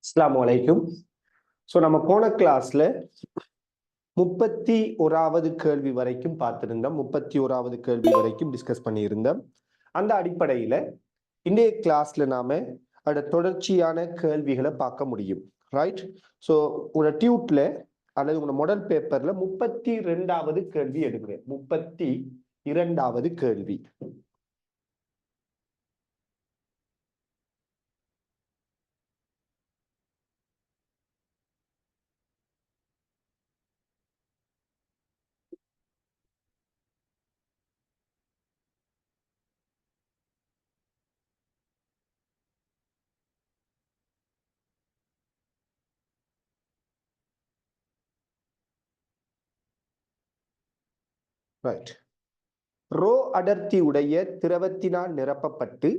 அஸ்ஸலாமு அலைக்கும். ஸோ நம்ம போன கிளாஸ்ல 31வது கேள்வி வரைக்கும் பார்த்திருந்தோம். 31வது கேள்வி வரைக்கும் டிஸ்கஸ் பண்ணியிருந்தோம். அந்த அடிப்படையில் இன்றைய கிளாஸ்ல நாம அதோட தொடர்ச்சியான கேள்விகளை பார்க்க முடியும். ரைட்? ஸோ உங்களோட டியூட்ல அல்லது உங்களோட மாடல் பேப்பர்ல 32வது கேள்வி எடுக்கிறேன். 32வது கேள்வி. ரைட். ரோ அடர்த்தி உடைய திரவத்தினால் நிரப்பப்பட்டு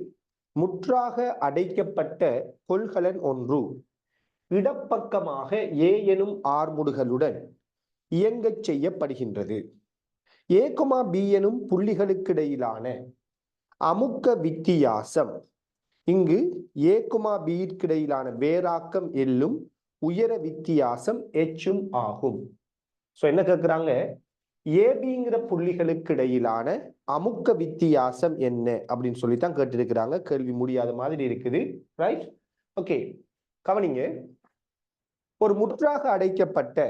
முற்றாக அடைக்கப்பட்ட கொள்கலன் ஒன்று இடப்பக்கமாக ஏ எனும் ஆர்முடுகளுடன் இயங்கச் செய்யப்படுகின்றது. ஏ, பி எனும் புள்ளிகளுக்கிடையிலான அமுக்க வித்தியாசம், இங்கு ஏ, பியிற்கிடையிலான வேறாக்கம் எல்லும், உயர வித்தியாசம் எச்சும் ஆகும். ஸோ என்ன கேட்குறாங்க? ஏபிங்கிற புள்ளிகளுக்கு இடையிலான அமுக்க வித்தியாசம் என்ன அப்படின்னு சொல்லித்தான் கேட்டிருக்கிறாங்க. கேள்வி முடியாத மாதிரி இருக்குது. ரைட்? ஓகே, கவனிங்க. ஒரு முற்றாக அடைக்கப்பட்ட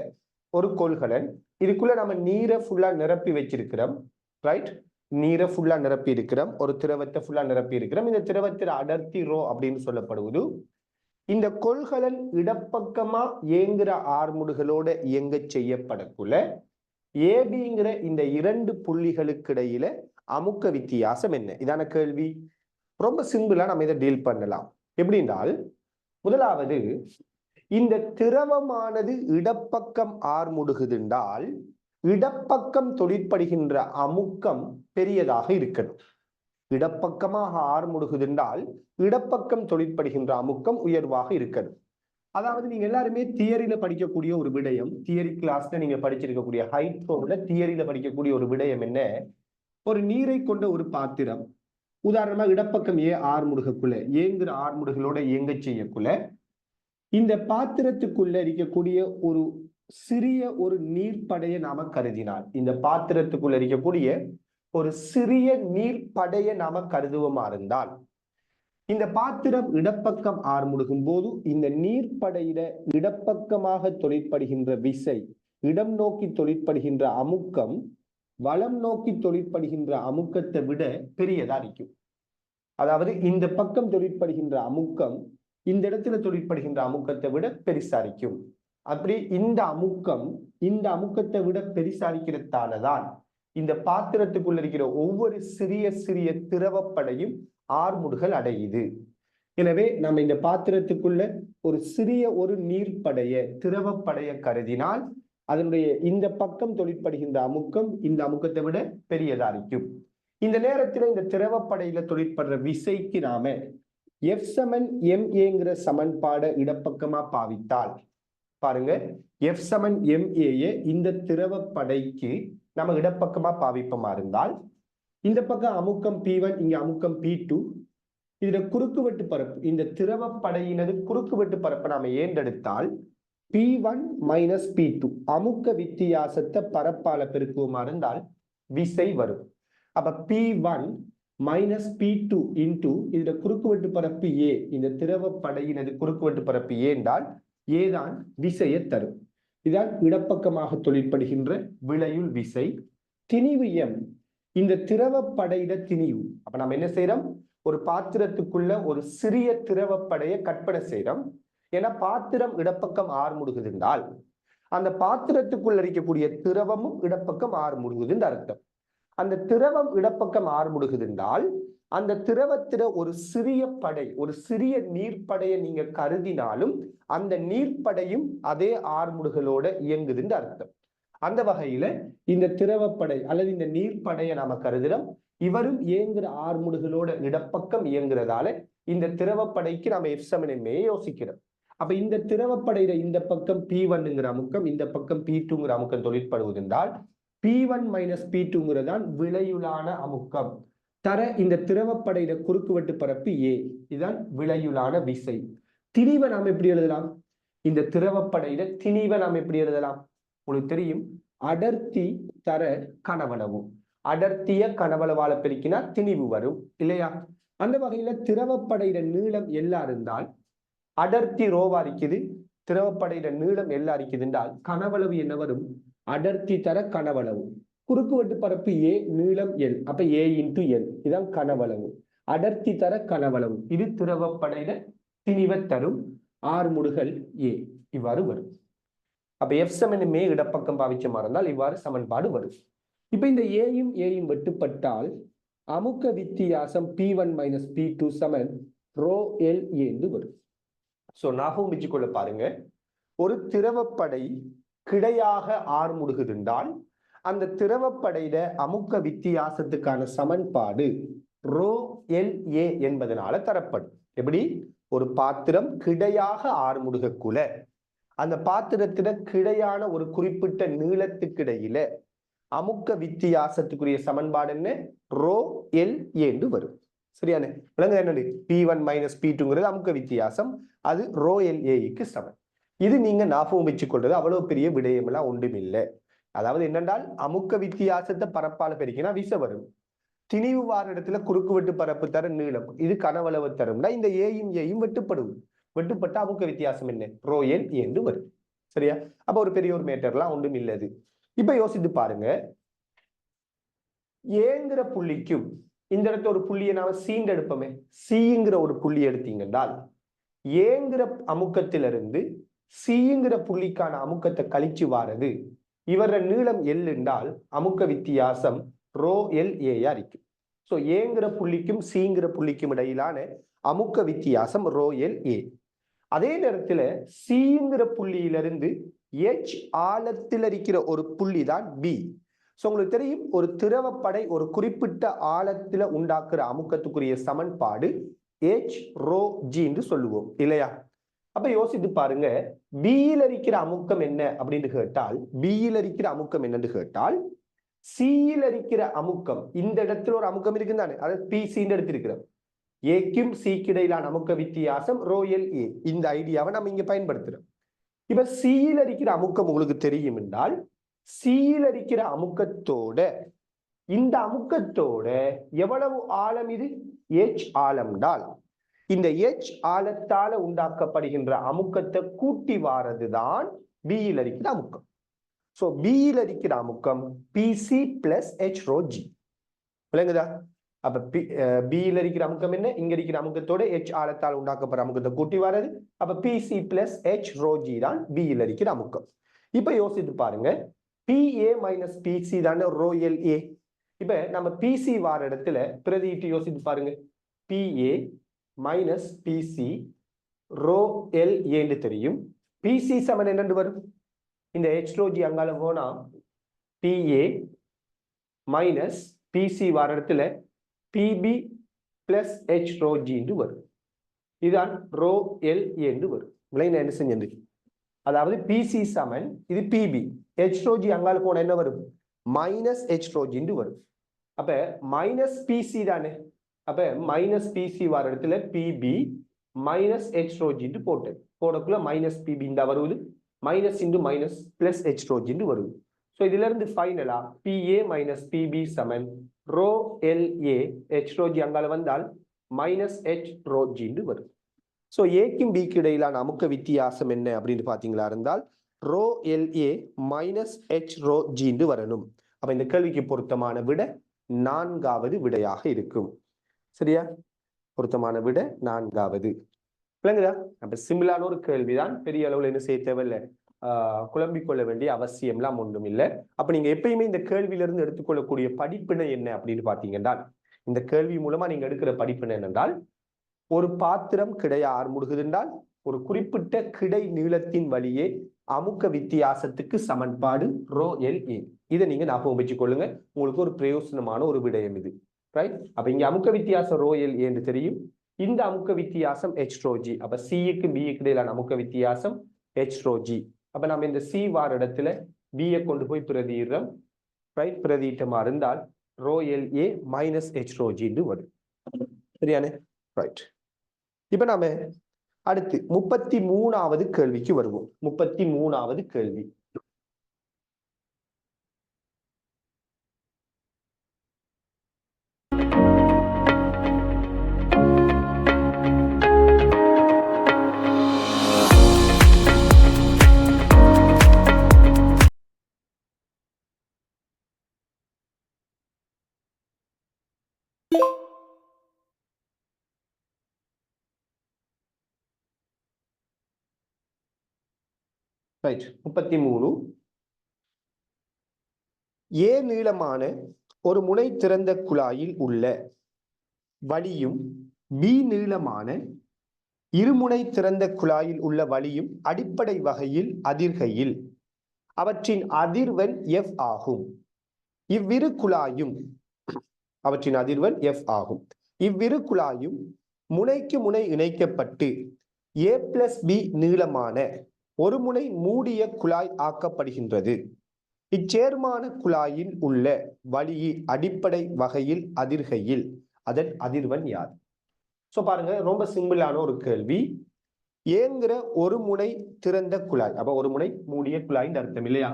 ஒரு கொள்கலன், இதுக்குள்ள நம்ம நீரை ஃபுல்லா நிரப்பி வச்சிருக்கிறோம். ரைட்? நீரை ஃபுல்லா நிரப்பி இருக்கிறோம். ஒரு திரவத்தை ஃபுல்லா நிரப்பி இருக்கிறோம். இந்த திரவத்தின் அடர்த்தி ரோ அப்படின்னு சொல்லப்படுவது. இந்த கொள்கலன் இடப்பக்கமா இயங்குற ஆர்முடுகளோட இயங்க செய்யப்படக்குள்ள ஏபிங்கிற இந்த இரண்டு புள்ளிகளுக்கு இடையில அமுக்க வித்தியாசம் என்ன? இதான கேள்வி. ரொம்ப சிம்பிளா நம்ம இதை டீல் பண்ணலாம். எப்படின்றால், முதலாவது, இந்த திரவமானது இடப்பக்கம் ஆர்முடுகுதுண்டால் இடப்பக்கம் தொழிற்படுகின்ற அமுக்கம் பெரியதாக இருக்கணும். இடப்பக்கமாக ஆர்முடுகுதுண்டால் இடப்பக்கம் தொழிற்படுகின்ற அமுக்கம் உயர்வாக இருக்கணும். அதாவது நீங்க எல்லாருமே தியரியில படிக்கக்கூடிய ஒரு விடயம், தியரி கிளாஸ்ல நீங்க படிச்சிருக்கக்கூடிய ஹைட்ரோல தியரியில படிக்கக்கூடிய ஒரு விடயம் என்ன? ஒரு நீரை கொண்ட ஒரு பாத்திரம், உதாரணமா இடப்பக்கம் ஏ ஆர்முடுகக்குள்ள ஏங்குற ஆர்முடுகளோட இயங்க செய்யக்குள்ள இந்த பாத்திரத்துக்குள்ள இருக்கக்கூடிய ஒரு சிறிய ஒரு நீர்ப்படையை நாம கருதினால், இந்த பாத்திரத்துக்குள்ள இருக்கக்கூடிய ஒரு சிறிய நீர்ப்படையை நாம கருதுவமா இருந்தால், இந்த பாத்திரம் இடப்பக்கம் ஆர்முடுகும் போது இந்த நீர்ப்படையில இடப்பக்கமாக தொழிற்படுகின்ற விசை, இடம் நோக்கி தொழிற்படுகின்ற அமுக்கம் வலம் நோக்கி தொழிற்படுகின்ற அமுக்கத்தை விட பெரியதா இருக்கும். அதாவது இந்த பக்கம் தொழிற்படுகின்ற அமுக்கம் இந்த இடத்துல தொழிற்படுகின்ற அமுக்கத்தை விட பெருசா இருக்கும். அப்படி இந்த அமுக்கத்தை விட பெருசா இருக்கிறதாலதான் இந்த பாத்திரத்துக்குள்ள இருக்கிற ஒவ்வொரு சிறிய சிறிய திரவப்படையும் ஆர்முடுகள் அடையுது. எனவே நம்ம இந்த பாத்திரத்துக்குள்ள ஒரு சிறிய ஒரு நீர்ப்படைய திரவப்படைய கருதினால் அதனுடைய இந்த பக்கம் தொழிற்படுகின்ற அமுக்கம் இந்த அமுக்கத்தை விட பெரியதா இருக்கும். இந்த நேரத்தில் இந்த திரவப்படையில தொழிற்படுற விசைக்கு நாம F=ma சமன்பாடை இடப்பக்கமா பாவித்தால், பாருங்க, F=ma இந்த திரவப்படைக்கு நம்ம இடப்பக்கமா பாவிப்பமா இருந்தால், இந்த பக்கம் அமுக்கம் P1, இங்க அமுக்கம் P2, இதுல குறுக்குவெட்டு பரப்பு, இந்த திரவப்படையினது குறுக்குவெட்டு பரப்பை நாம ஏண்டெடுத்தால் P1 - P2 அமுக்க வித்தியாசத்தை பரப்பால பெருக்குவமா இருந்தால் விசை வரும். அப்ப P1 - P2 இன்டு இதுல குறுக்குவெட்டு பரப்பு A, இந்த திரவப்படையினது குறுக்குவெட்டு பரப்பு A என்றால் A தான் விசையை தரும். இதான் இடப்பக்கமாக தொழிற்படுகின்ற விளையுள் விசை. திணிவு M, இந்த திரவப்படையிட திணிவு. அப்ப நம்ம என்ன செய்யறோம்? ஒரு பாத்திரத்துக்குள்ள ஒரு சிறிய திரவப்படையை கற்பனை செய்யறோம். ஏன்னா பாத்திரம் இடப்பக்கம் ஆர்முடுகுதுன்றால் அந்த பாத்திரத்துக்குள்ள இருக்கக்கூடிய திரவமும் இடப்பக்கம் ஆர்முடுகுதுன்னு அர்த்தம். அந்த திரவம் இடப்பக்கம் ஆர்முடுகுதுன்றால் அந்த திரவத்தில ஒரு சிறிய படை, ஒரு சிறிய நீர்ப்படையை நீங்க கருதினாலும் அந்த நீர்ப்படையும் அதே ஆர்முடுகளோட இயங்குதுன்னு அர்த்தம். அந்த வகையில இந்த திரவப்படை அல்லது இந்த நீர்ப்படையை நாம கருதுறோம். இவரும் இயங்குற ஆர்முடுகளோட இடப்பக்கம் இயங்குறதால இந்த திரவப்படைக்கு நாம F=ma யோசிக்கிறோம். அப்ப இந்த திரவப்படையில இந்த பக்கம் P1ங்கிற அமுக்கம், இந்த பக்கம் P2ங்கிற அமுக்கம் தொழிற்படுவதென்றால் P1 - P2ங்கிறதான் விளையுளான அமுக்கம். தர இந்த திரவப்படையில குறுக்குவெட்டு பரப்பு A, இதுதான் விளையுளான விசை. திணிவை நாம் எப்படி எழுதலாம்? இந்த திரவப்படையில திணிவை நாம் எப்படி எழுதலாம்? உங்களுக்கு தெரியும், அடர்த்தி தர கனவளவு. அடர்த்திய கனவளவால பெருக்கினா திணிவு வரும் இல்லையா? அந்த வகையில திரவப்படையில நீளம் எல்லா இருந்தால் அடர்த்தி ரோவா இருக்குது, திரவப்படையில நீளம் எல்லா இருக்குது என்றால் கனவளவு என்ன வரும்? அடர்த்தி தர கனவளவு. குறுக்குவெட்டு பரப்பு ஏ, நீளம் எல், அப்ப ஏ இன்டு எல், இதான் கனவளவு. அடர்த்தி தர கனவளவு, இது திரவப்படையில திணிவை தரும் ஆர்முடுகல் ஏ, இவ்வாறு வரும். அப்ப எஃப் சமன் மே இடப்பக்கம் பாவிச்ச மாதிரி இருந்தால் இவ்வாறு சமன்பாடு வரும். இப்ப இந்த ஏயும் ஏயும் வெட்டுப்பட்டால் அமுக்க வித்தியாசம் P1 மைனஸ் P2 சமன் ரோ எல் என்று வரும். சோ ஞாபகம் வச்சுக்கொள்ள பாருங்க, ஒரு திரவப்படை கிடையாக ஆர்முடுகுதுண்டால் அந்த திரவப்படையில அமுக்க வித்தியாசத்துக்கான சமன்பாடு ரோ எல் ஏ என்பதனால தரப்படும். எப்படி? ஒரு பாத்திரம் கிடையாக ஆர்முடுகக்குள்ள அந்த பாத்திரத்தில கிடையான ஒரு குறிப்பிட்ட நீளத்துக்கிடையில அமுக்க வித்தியாசத்துக்குரிய சமன்பாடு என்ன? ரோ எல் என்று வரும். சரியான விளங்க என்னது? P1 மைனஸ் P2ங்கிறது அமுக்க வித்தியாசம், அது ரோ எல் ஏக்கு சமன். இது நீங்க ஞாபகம் வச்சுக் கொள்றது அவ்வளவு பெரிய விடயமெல்லாம் ஒன்றும் இல்லை. அதாவது என்னென்றால் அமுக்க வித்தியாசத்தை பரப்பால பெருக்கினா விச வரும். திணிவு வார இடத்துல குறுக்குவெட்டு பரப்பு தர நீளம், இது கனவளவு தரும்னா இந்த ஏயும் ஏயும் வெட்டுப்படும். வெட்டுப்பட்ட அமுக்க வித்தியாசம் என்ன? ரோ எல் என்று வரும். சரியா? அப்ப ஒரு பெரிய ஒரு மேட்டர்லாம் ஒன்றும் இல்லது. இப்ப யோசித்து பாருங்க, ஏங்கிற புள்ளிக்கும் இந்த இடத்துல ஒரு புள்ளியை நாம சீண்டு எடுப்போமே, சிங்கிற ஒரு புள்ளி எடுத்தீங்கன்றால் ஏங்கிற அமுக்கத்திலிருந்து சிங்கிற புள்ளிக்கான அமுக்கத்தை கழிச்சு வாரது இவர நீளம் எல் என்றால் அமுக்க வித்தியாசம் ரோ எல் ஏயா இருக்கு. சோ ஏங்கிற புள்ளிக்கும் சிங்கிற புள்ளிக்கும் இடையிலான அமுக்க வித்தியாசம் ரோ எல் ஏ. அதே நேரத்துல சிங்கிற புள்ளியிலிருந்து H ஆழத்தில் இருக்கிற ஒரு புள்ளி தான் பி. சோ உங்களுக்கு தெரியும், ஒரு திரவப்படை ஒரு குறிப்பிட்ட ஆழத்துல உண்டாக்குற அமுக்கத்துக்குரிய சமன்பாடு H ரோ ஜி என்று சொல்லுவோம் இல்லையா? அப்ப யோசித்து பாருங்க, பியில் இருக்கிற அமுக்கம் என்ன அப்படின்னு கேட்டால், பியில் இருக்கிற அமுக்கம் என்னன்னு கேட்டால் சியில் இருக்கிற அமுக்கம், இந்த இடத்துல ஒரு அமுக்கம் இருக்கு தானே, அதாவது பிசின்னு எடுத்திருக்கிறோம். ஏக்கும் சிக்கு இடையிலான அமுக்க வித்தியாசம் ரோ எல் ஏ. இந்த ஐடியாவை நம்ம இங்க பயன்படுத்துறோம். இப்ப சியில் இருக்கிற அமுக்கம் உங்களுக்கு தெரியும் என்றால் சியில் இருக்கிற அமுக்கத்தோட இந்த அமுக்கத்தோட எவ்வளவு ஆழம் இது? H ஆழம்டால் இந்த H ஆழத்தால உண்டாக்கப்படுகின்ற அமுக்கத்தை கூட்டி வாரதுதான் பியில் இருக்கிற அமுக்கம். சோ பியில் இருக்கிற அமுக்கம் PC plus H rho G. விளங்குதா? அப்ப பியில் இருக்கிற அமுக்கம் என்ன? இங்க இருக்கிற அமுக்கத்தோட H ஆழத்தால் உண்டாக்கப்படுற அமுக்கத்தை கூட்டி வாரது. அப்ப PC plus H rho G தான் பியில் இருக்கிற அமுக்கம். இப்ப யோசித்து பாருங்க, PA மைனஸ் பிசி தானே ரோ எல் ஏ. இப்ப நம்ம பிசி வார இடத்துல பிரதிட்டு யோசித்து பாருங்க, PA minus PC rho L ஏன்னு தெரியும். பிசி சமன் என்னன்னு வரும்? இந்த H ரோ ஜி அங்கால போனா PA மைனஸ் பிசி வார இடத்துல PB plus H rho G வரும். இதுதான் ரோ எல் என்று வரும். விளைவு என்ன செஞ்சது? அதாவது பிசி சமன் இது PB, H ரோ ஜி அங்கால போனா என்ன வரும்? மைனஸ் H ரோ ஜி வரும். அப்ப மைனஸ் பிசி தானே, அப்ப மைனஸ் பிசி வர இடத்துல PB minus H rho G போட்டேன். போடக்குள்ள மைனஸ் PB இந்த வருவது, minus into minus plus H rho G வருது. சோ இதுல இருந்து ஃபைனலா PA மைனஸ் PB சமன் rho L A. H rho G அங்கால வந்தால் மைனஸ் H ரோ ஜி வரும். சோ ஏக்கும் பிக்கு இடையிலான அமுக்க வித்தியாசம் என்ன அப்படின்னு பாத்தீங்களா இருந்தால் rho L A minus H rho G வரணும். அப்ப இந்த கேள்விக்கு பொருத்தமான விட 4வது விடையாக இருக்கும். சரியா? பொருத்தமான விட 4வது. விளங்குதா? அப்ப சிம்பிளான ஒரு கேள்விதான், பெரிய அளவுல என்ன செய்ய தேவையில்லை, குழம்பிக் கொள்ள வேண்டிய அவசியம்லாம் ஒன்றும் இல்லை. அப்ப நீங்க எப்பயுமே இந்த கேள்வியிலிருந்து எடுத்துக்கொள்ளக்கூடிய படிப்பினை என்ன அப்படின்னு பாத்தீங்கன்னா, இந்த கேள்வி மூலமா நீங்க எடுக்கிற படிப்பினை என்னென்றால், ஒரு பாத்திரம் கிடை ஆர்முடுகுதென்றால் ஒரு குறிப்பிட்ட கிடை நீளத்தின் வழியே அமுக்க வித்தியாசத்துக்கு சமன்பாடு ரோ எல் ஏ. இதை நீங்க ஞாபகம் வச்சுக் கொள்ளுங்க, உங்களுக்கு ஒரு பிரயோசனமான ஒரு விடயம் இது. ரைட்? அப்ப இங்க அமுக்க வித்தியாசம் ரோ எல் ஏன்னு தெரியும், இந்த அமுக்க வித்தியாசம் H ரோ ஜி. அப்ப சிக்கு பிக்கு இடையிலான அமுக்க வித்தியாசம் H ரோ ஜி. அப்ப நம்ம இந்த சி வார இடத்துல பியை கொண்டு போய் பிரதியிடுறோம். ரைட்? பிரதியிட்டமா இருந்தால் rho L A minus H rho G வரும். சரியானே? ரைட். இப்ப நாம அடுத்து 33வது கேள்விக்கு வருவோம். 33வது கேள்வி. ரைட், 33. ஏ நீளமான ஒரு முனை திறந்த குழாயில் உள்ள வழியும் பி நீளமான இருமுனை திறந்த குழாயில் உள்ள வழியும் அடிப்படை வகையில் அதிர்கையில் அவற்றின் அதிர்வெண் F ஆகும். இவ்விரு குழாயும் அவற்றின் அதிர்வெண் F ஆகும். இவ்விரு குழாயும் முனைக்கு முனை இணைக்கப்பட்டு A+B நீளமான ஒரு முனை மூடிய குழாய் ஆக்கப்படுகின்றது. இச்சேர்மான குழாயில் உள்ள வழி அடிப்படை வகையில் அதிர்கையில் அதன் அதிர்வெண் யாது? சோ பாருங்க, ரொம்ப சிம்பிளான ஒரு கேள்வி. ஏங்கிற ஒரு முனை திறந்த குழாய், அப்ப ஒரு முனை மூடிய குழாயின் அர்த்தம் இல்லையா?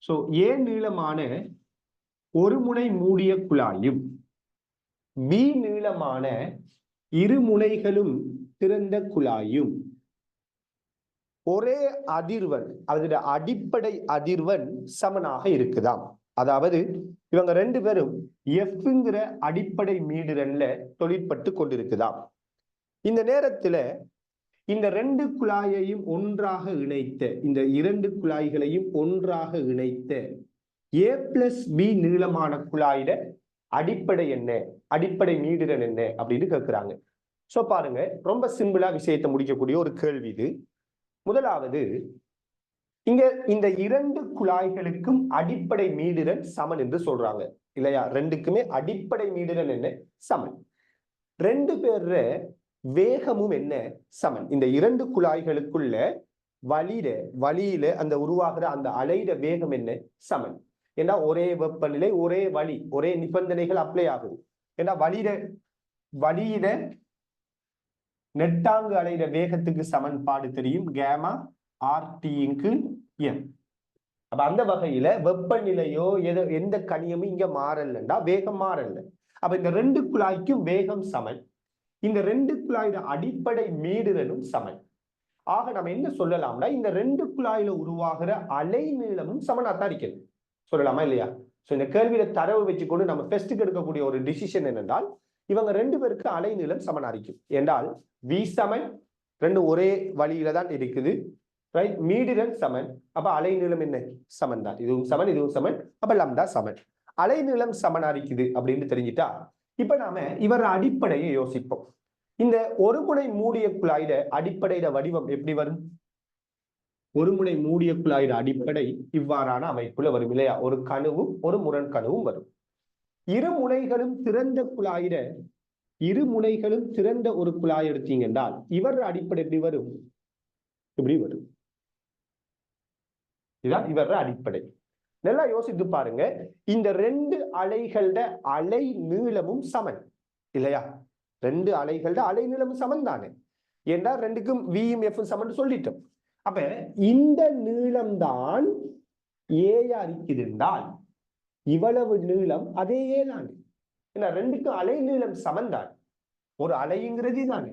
சோ ஏ நீளமான ஒரு முனை மூடிய குழாயும் பி நீளமான இரு முனைகளும் திறந்த குழாயும் ஒரே அதிர்வெண், அதோட அடிப்படை அதிர்வெண் சமனாக இருக்குதாம். அதாவது இவங்க ரெண்டு பேரும் எஃப்ங்கிற அடிப்படை மீடிரன்ல தொழிற்பட்டு கொண்டிருக்குதாம். இந்த நேரத்துல இந்த ரெண்டு குழாயையும் ஒன்றாக இணைத்த, இந்த இரண்டு குழாய்களையும் ஒன்றாக இணைத்த A+B நீளமான குழாயிட அடிப்படை என்ன, அடிப்படை மீடிரன் என்ன அப்படின்னு கேட்கிறாங்க. சோ பாருங்க, ரொம்ப சிம்பிளா விஷயத்தை முடிக்கக்கூடிய ஒரு கேள்வி இது. முதலாவது, இங்க இந்த இரண்டு குழாய்களுக்கும் அடிப்படை மீடிரன் சமன் என்று சொல்றாங்க இல்லையா? ரெண்டுக்குமே அடிப்படை மீடிரன் என்ன? சமன். ரெண்டு பேர்ற வேகமும் என்ன? சமன். இந்த இரண்டு குழாய்களுக்குள்ள வழியில அந்த உருவாகிற அந்த அலையிட வேகம் என்ன? சமன். ஏன்னா ஒரே வெப்பநிலை, ஒரே வழி, ஒரே நிபந்தனைகள் அப்ளை ஆகுது. ஏன்னா வழியில நெட்டாங்கு அலையிட வேகத்துக்கு சமன்பாடு தெரியும், கேமா RT M. அப்ப அந்த வகையில வெப்பநிலையோ எந்த கணியமும் இங்க மாறலண்டா வேகம் மாறல. அப்ப இந்த ரெண்டு குழாய்க்கும் வேகம் சமன். இந்த ரெண்டு குழாயோட அடிப்படை மீடிரனும் சமன். ஆக நம்ம என்ன சொல்லலாம்னா, இந்த ரெண்டு குழாயில உருவாகிற அலை நீளமும் சமனாத்தான் இருக்கிறது. சொல்லலாமா இல்லையா? சோ இந்த கேள்வியில தரவு வச்சுக்கொண்டு நம்ம ஃபர்ஸ்ட்டுக்கு எடுக்கக்கூடிய ஒரு டிசிஷன் என்னென்றால், இவங்க ரெண்டு பேருக்கு அலை நீளம் சமனா இருக்கும் என்றால் V சமன், ரெண்டு ஒரே வழியில தான் இருக்குது, ரைட்? மீடிரன் சமன், அப்ப அலை நீளம் என்ன? சமன் தான். இதுவும் சமன், இதுவும் சமன், அப்ப லம்டா சமன். அலை நீளம் சமனா இருக்குது அப்படின்னு தெரிஞ்சிட்டா, இப்ப நாம இவர் அடிப்படையை யோசிப்போம். இந்த ஒரு முனை மூடிய குழாயிட அடிப்படையிட வடிவம் எப்படி வரும்? ஒரு முனை மூடிய குழாயிட அடிப்படை இவ்வாறான அமைப்புல வரும் இல்லையா? ஒரு கணுவும் ஒரு முரண் கணுவும் வரும். இரு முனைகளும் திறந்த ஒரு குழாய் எடுத்தீங்க என்றால் இவர் அடிப்படை எப்படி வரும்? இப்படி வரும். இதுதான் இவர் அடிப்படை. நல்லா யோசித்து பாருங்க, இந்த ரெண்டு அலைகளோட அலை நீளமும் சமன் இல்லையா? ரெண்டு அலைகளோட அலை நீளமும் சமன் தானே? ஏன்னா ரெண்டுக்கும் வியும் எஃப் சமன் சொல்லிட்டோம். அப்ப இந்த நீளம்தான் ஏயா இருக்குது என்றால் இவ்வளவு நீளம் அதே ஏ தானே. ஏன்னா ரெண்டுக்கும் அலை நீளம் சமன் தான். ஒரு அலைங்கிறது தானே.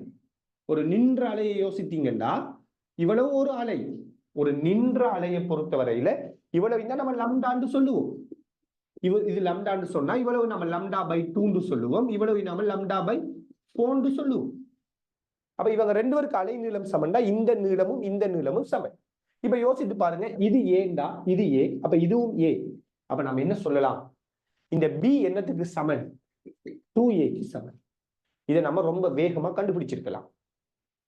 ஒரு நின்ற அலையை யோசித்தீங்கன்னா இவ்வளவு ஒரு அலை. ஒரு நின்ற அலையை பொறுத்தவரையில இவ்வளவு தான் நம்ம லம்டான்னு சொல்லுவோம். இது லம்டான்னு சொன்னா இவ்வளவு நம்ம லம்டா பை 2 சொல்லுவோம், இவ்வளவு நம்ம லம்டா பை 4 சொல்லுவோம். அப்ப இவங்க ரெண்டு பேருக்கு அலை நீளம் சமன்டா இந்த நீளமும் இந்த நீளமும் சமன். இப்ப யோசித்து பாருங்க, இது ஏண்டா இது ஏ, அப்ப இதுவும் ஏ. அப்ப நம்ம என்ன சொல்லலாம்? இந்த பி என்னத்துக்கு சமன்? 2ஏக்கு சமன். இதை நம்ம ரொம்ப வேகமா கண்டுபிடிச்சிருக்கலாம்.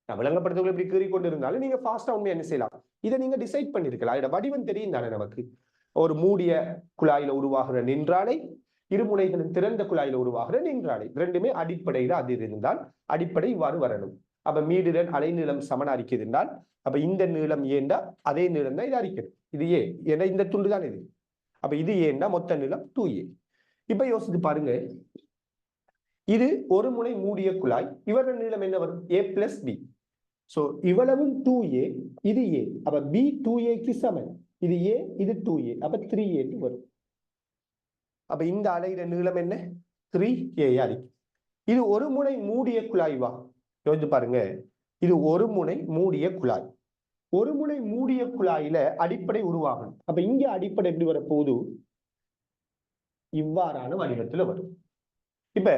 விளங்கப்படுத்தவர்கள் இப்படி கீறி கொண்டு இருந்தாலும் நீங்க ஃபாஸ்டா உண்மை என்ன செய்யலாம், இதை நீங்க டிசைட் பண்ணிருக்கலாம். இதோட வடிவம் தெரியும் தானே நமக்கு. ஒரு மூடிய குழாயில உருவாகிற நின்றாலை, இருமுனைகளின் திறந்த குழாயில உருவாகிற நின்றாலை, ரெண்டுமே அடிப்படையில அது இருந்தால் அடிப்படை இவ்வாறு வரணும். அப்ப மீடிரன் அலைநீளம் சமனா இருக்குது என்றால் அப்ப இந்த நீளம் ஏண்டா அதே நீளம் தான் இது அரிக்கிறது. இது ஏ, ஏன்னா இந்த துண்டு தான் இது. அப்ப இது ஏண்டா மொத்த நீளம் 2a. இப்ப யோசித்து பாருங்க, இது ஒரு முனை மூடிய குழாய், இவரது நீளம் என்ன வரும்? A+B. சோ இவ்வளவும் 2a, இது a. அப்ப b 2aக்கு சமன். இது a, இது 2a. அப்ப 3a வரும். அப்ப இந்த அலையிட நீளம் என்ன? 3a இருக்கு. இது ஒரு முனை மூடிய குழாய்வா? யோசிச்சு பாருங்க. இது ஒரு முனை மூடிய குழாய். ஒரு முனை மூடிய குழாயில அடிப்படை உருவாகும். அப்ப இங்க அடிப்படை எப்படி வரப்போகுது? இவ்வாறான வடிவத்துல வரும். இப்ப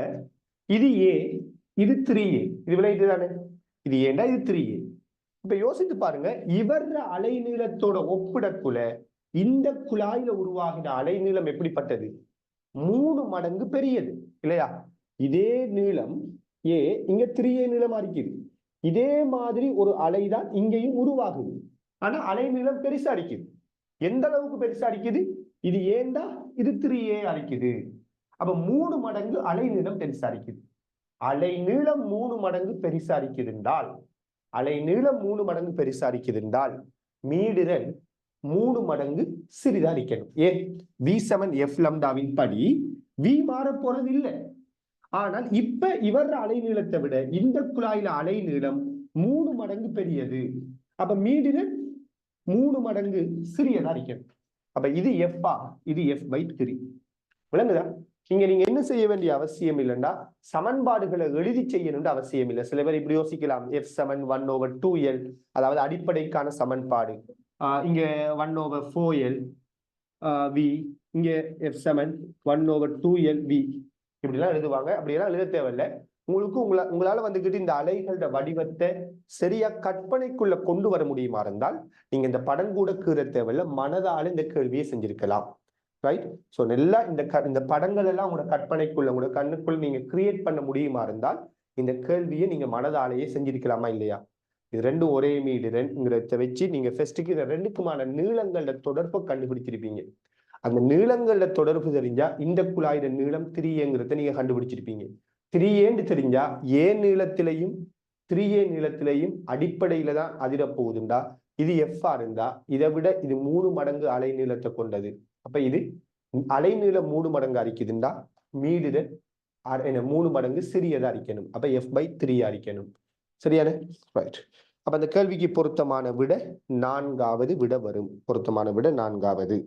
இது a, இது 3a. இது விளையாட்டு தானே? இது ஏண்டா இது 3a. இப்ப யோசித்து பாருங்க, இவர அலை நீளத்தோட ஒப்பிடக்குள்ள இந்த குழாயில உருவாகின அலை நீளம் எப்படிப்பட்டது? 3 மடங்கு பெரியது இல்லையா? இதே நீளம் a, இங்க 3a நீளமா இருக்குது. இதே மாதிரி ஒரு அலைதான் இங்கேயும் உருவாகுது. ஆனா அலை நீளம் பெருசா அடிக்குது. எந்த அளவுக்கு பெருசா அடிக்குது? இது ஏண்டா இது 3a அடிக்குது. அப்ப 3 மடங்கு அலை நீளம் பெருசா அடிக்குது. அலை நீளம் 3 மடங்கு பெருசா அடிக்குதுன்றால், அலை நீளம் 3 மடங்கு பெருசா அடிக்குதுன்றால் மீடிரன் 3 மடங்கு சிறிதா அடிக்கணும். ஏன்? v7f லம்டாவின் படி v மாற போறது இல்லை. ஆனால் இப்ப இவர் அலை நீளத்தை விட இந்த குழாயில அலை நீளம் 3 மடங்கு பெரியது. அப்ப மீடிரன் 3 மடங்கு சிறியதா அடிக்கணும். அப்ப இது f, இது f/3. விளங்குதா? இங்க நீங்க என்ன செய்ய வேண்டிய அவசியம் இல்லைன்னா சமன்பாடுகளை எழுதி செய்யணும்னு அவசியம் இல்லை. சில பேர் இப்படி யோசிக்கலாம், f7 1/2l, அதாவது அடிப்படைக்கான சமன்பாடு. இங்க 1/4l v, இங்க f7 1/2l v, இப்படிலாம் எழுதுவாங்க. அப்படியெல்லாம் எழுத தேவையில்லை. உங்களால வந்துகிட்டு இந்த அலைகளோட வடிவத்தை சரியா கற்பனைக்குள்ள கொண்டு வர முடியுமா இருந்தால் நீங்க இந்த படம் கூட கீற தேவையில்லை, மனதால இந்த கேள்வியை செஞ்சிருக்கலாம். ரைட்? ஸோ நல்லா இந்த படங்கள் எல்லாம் உங்களோட கற்பனைக்குள்ள, உங்களோட கண்ணுக்குள்ள நீங்க கிரியேட் பண்ண முடியுமா இருந்தால் இந்த கேள்வியை நீங்க மனதாலேயே செஞ்சிருக்கலாமா இல்லையா? இது ரெண்டும் ஒரே மீடுங்கிறத வச்சு நீங்க ஃபர்ஸ்ட்டுக்கு இந்த ரெண்டுக்குமான நீளங்களோட தொடர்பை கண்டுபிடிச்சிருப்பீங்க. அந்த நீளங்களோட தொடர்பு தெரிஞ்சா இந்த குழாயிட நீளம் 3a நீங்க கண்டுபிடிச்சிருப்பீங்க. 3a தெரிஞ்சா a நீளத்திலையும் 3a நீளத்திலையும் அடிப்படையில தான் அதிர போகுதுண்டா, இது f இருந்தா இதை விட இது 3 மடங்கு அலை நீளத்தை கொண்டது. அப்ப இது அலை நீளம் 3 மடங்கு அரிக்குதுண்டா மீடுத 3 மடங்கு சிறியதா அரிக்கணும். அப்ப f/3 அரிக்கணும். சரியான? ரைட். அப்ப அந்த கேள்விக்கு பொருத்தமான விட 4வது விட வரும். பொருத்தமான விட 4வது.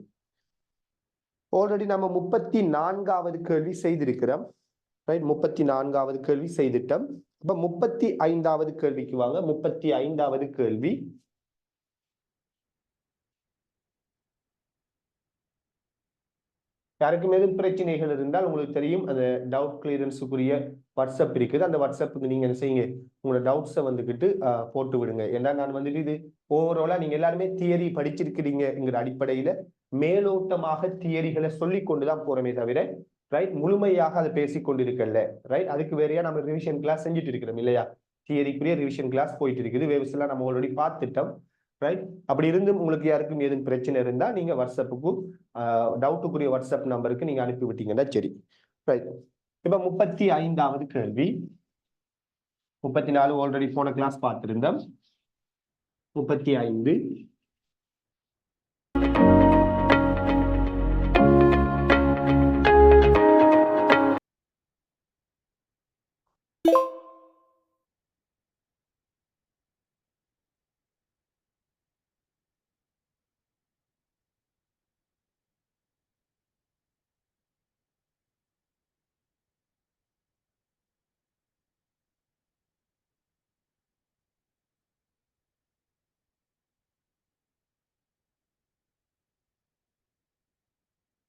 ஆல்ரெடி நம்ம 34வது கேள்வி செய்திருக்கிறோம். ரைட்? 34வது கேள்வி செய்துட்டோம். அப்ப 35வது கேள்விக்கு வாங்க. 35வது கேள்வி. யாருக்கும் எதுவும் பிரச்சனைகள் இருந்தால் உங்களுக்கு தெரியும், அந்த டவுட் கிளியரன்ஸுக்குரிய வாட்ஸ்அப் இருக்குது. அந்த வாட்ஸ்அப்புக்கு நீங்க என்ன செய்யுங்க, உங்களோட டவுட்ஸை வந்துக்கிட்டு போட்டு விடுங்க. ஏன்னா நான் வந்துட்டு இது ஓவராலா நீங்க எல்லாருமே தியரி படிச்சிருக்கிறீங்கிற அடிப்படையில மேலோட்டமாக தியரிகளை சொல்லி கொண்டுதான் போறோமே தவிர, ரைட், முழுமையாக அதை பேசிக்கொண்டிருக்கல. ரைட்? அதுக்கு வேறையா நம்ம ரிவிஷன் கிளாஸ் செஞ்சுட்டு இருக்கிறோம் இல்லையா? தியரிக்குரிய ரிவிஷன் கிளாஸ் போயிட்டு இருக்குது. வேவ்ஸ் எல்லாம் நம்ம ஆல்ரெடி பார்த்துட்டோம். ரைட்? அப்படி இருந்தும் உங்களுக்கு யாருக்கும் எதுவும் பிரச்சனை இருந்தா நீங்க வாட்ஸ்அப்புக்கு டவுட்டுக்குரிய வாட்ஸ்அப் நம்பருக்கு நீங்க அனுப்பி விட்டீங்கன்னா சரி. ரைட். இப்ப 35வது கேள்வி. 34 ஆல்ரெடி போன கிளாஸ் பார்த்திருந்தோம். 35.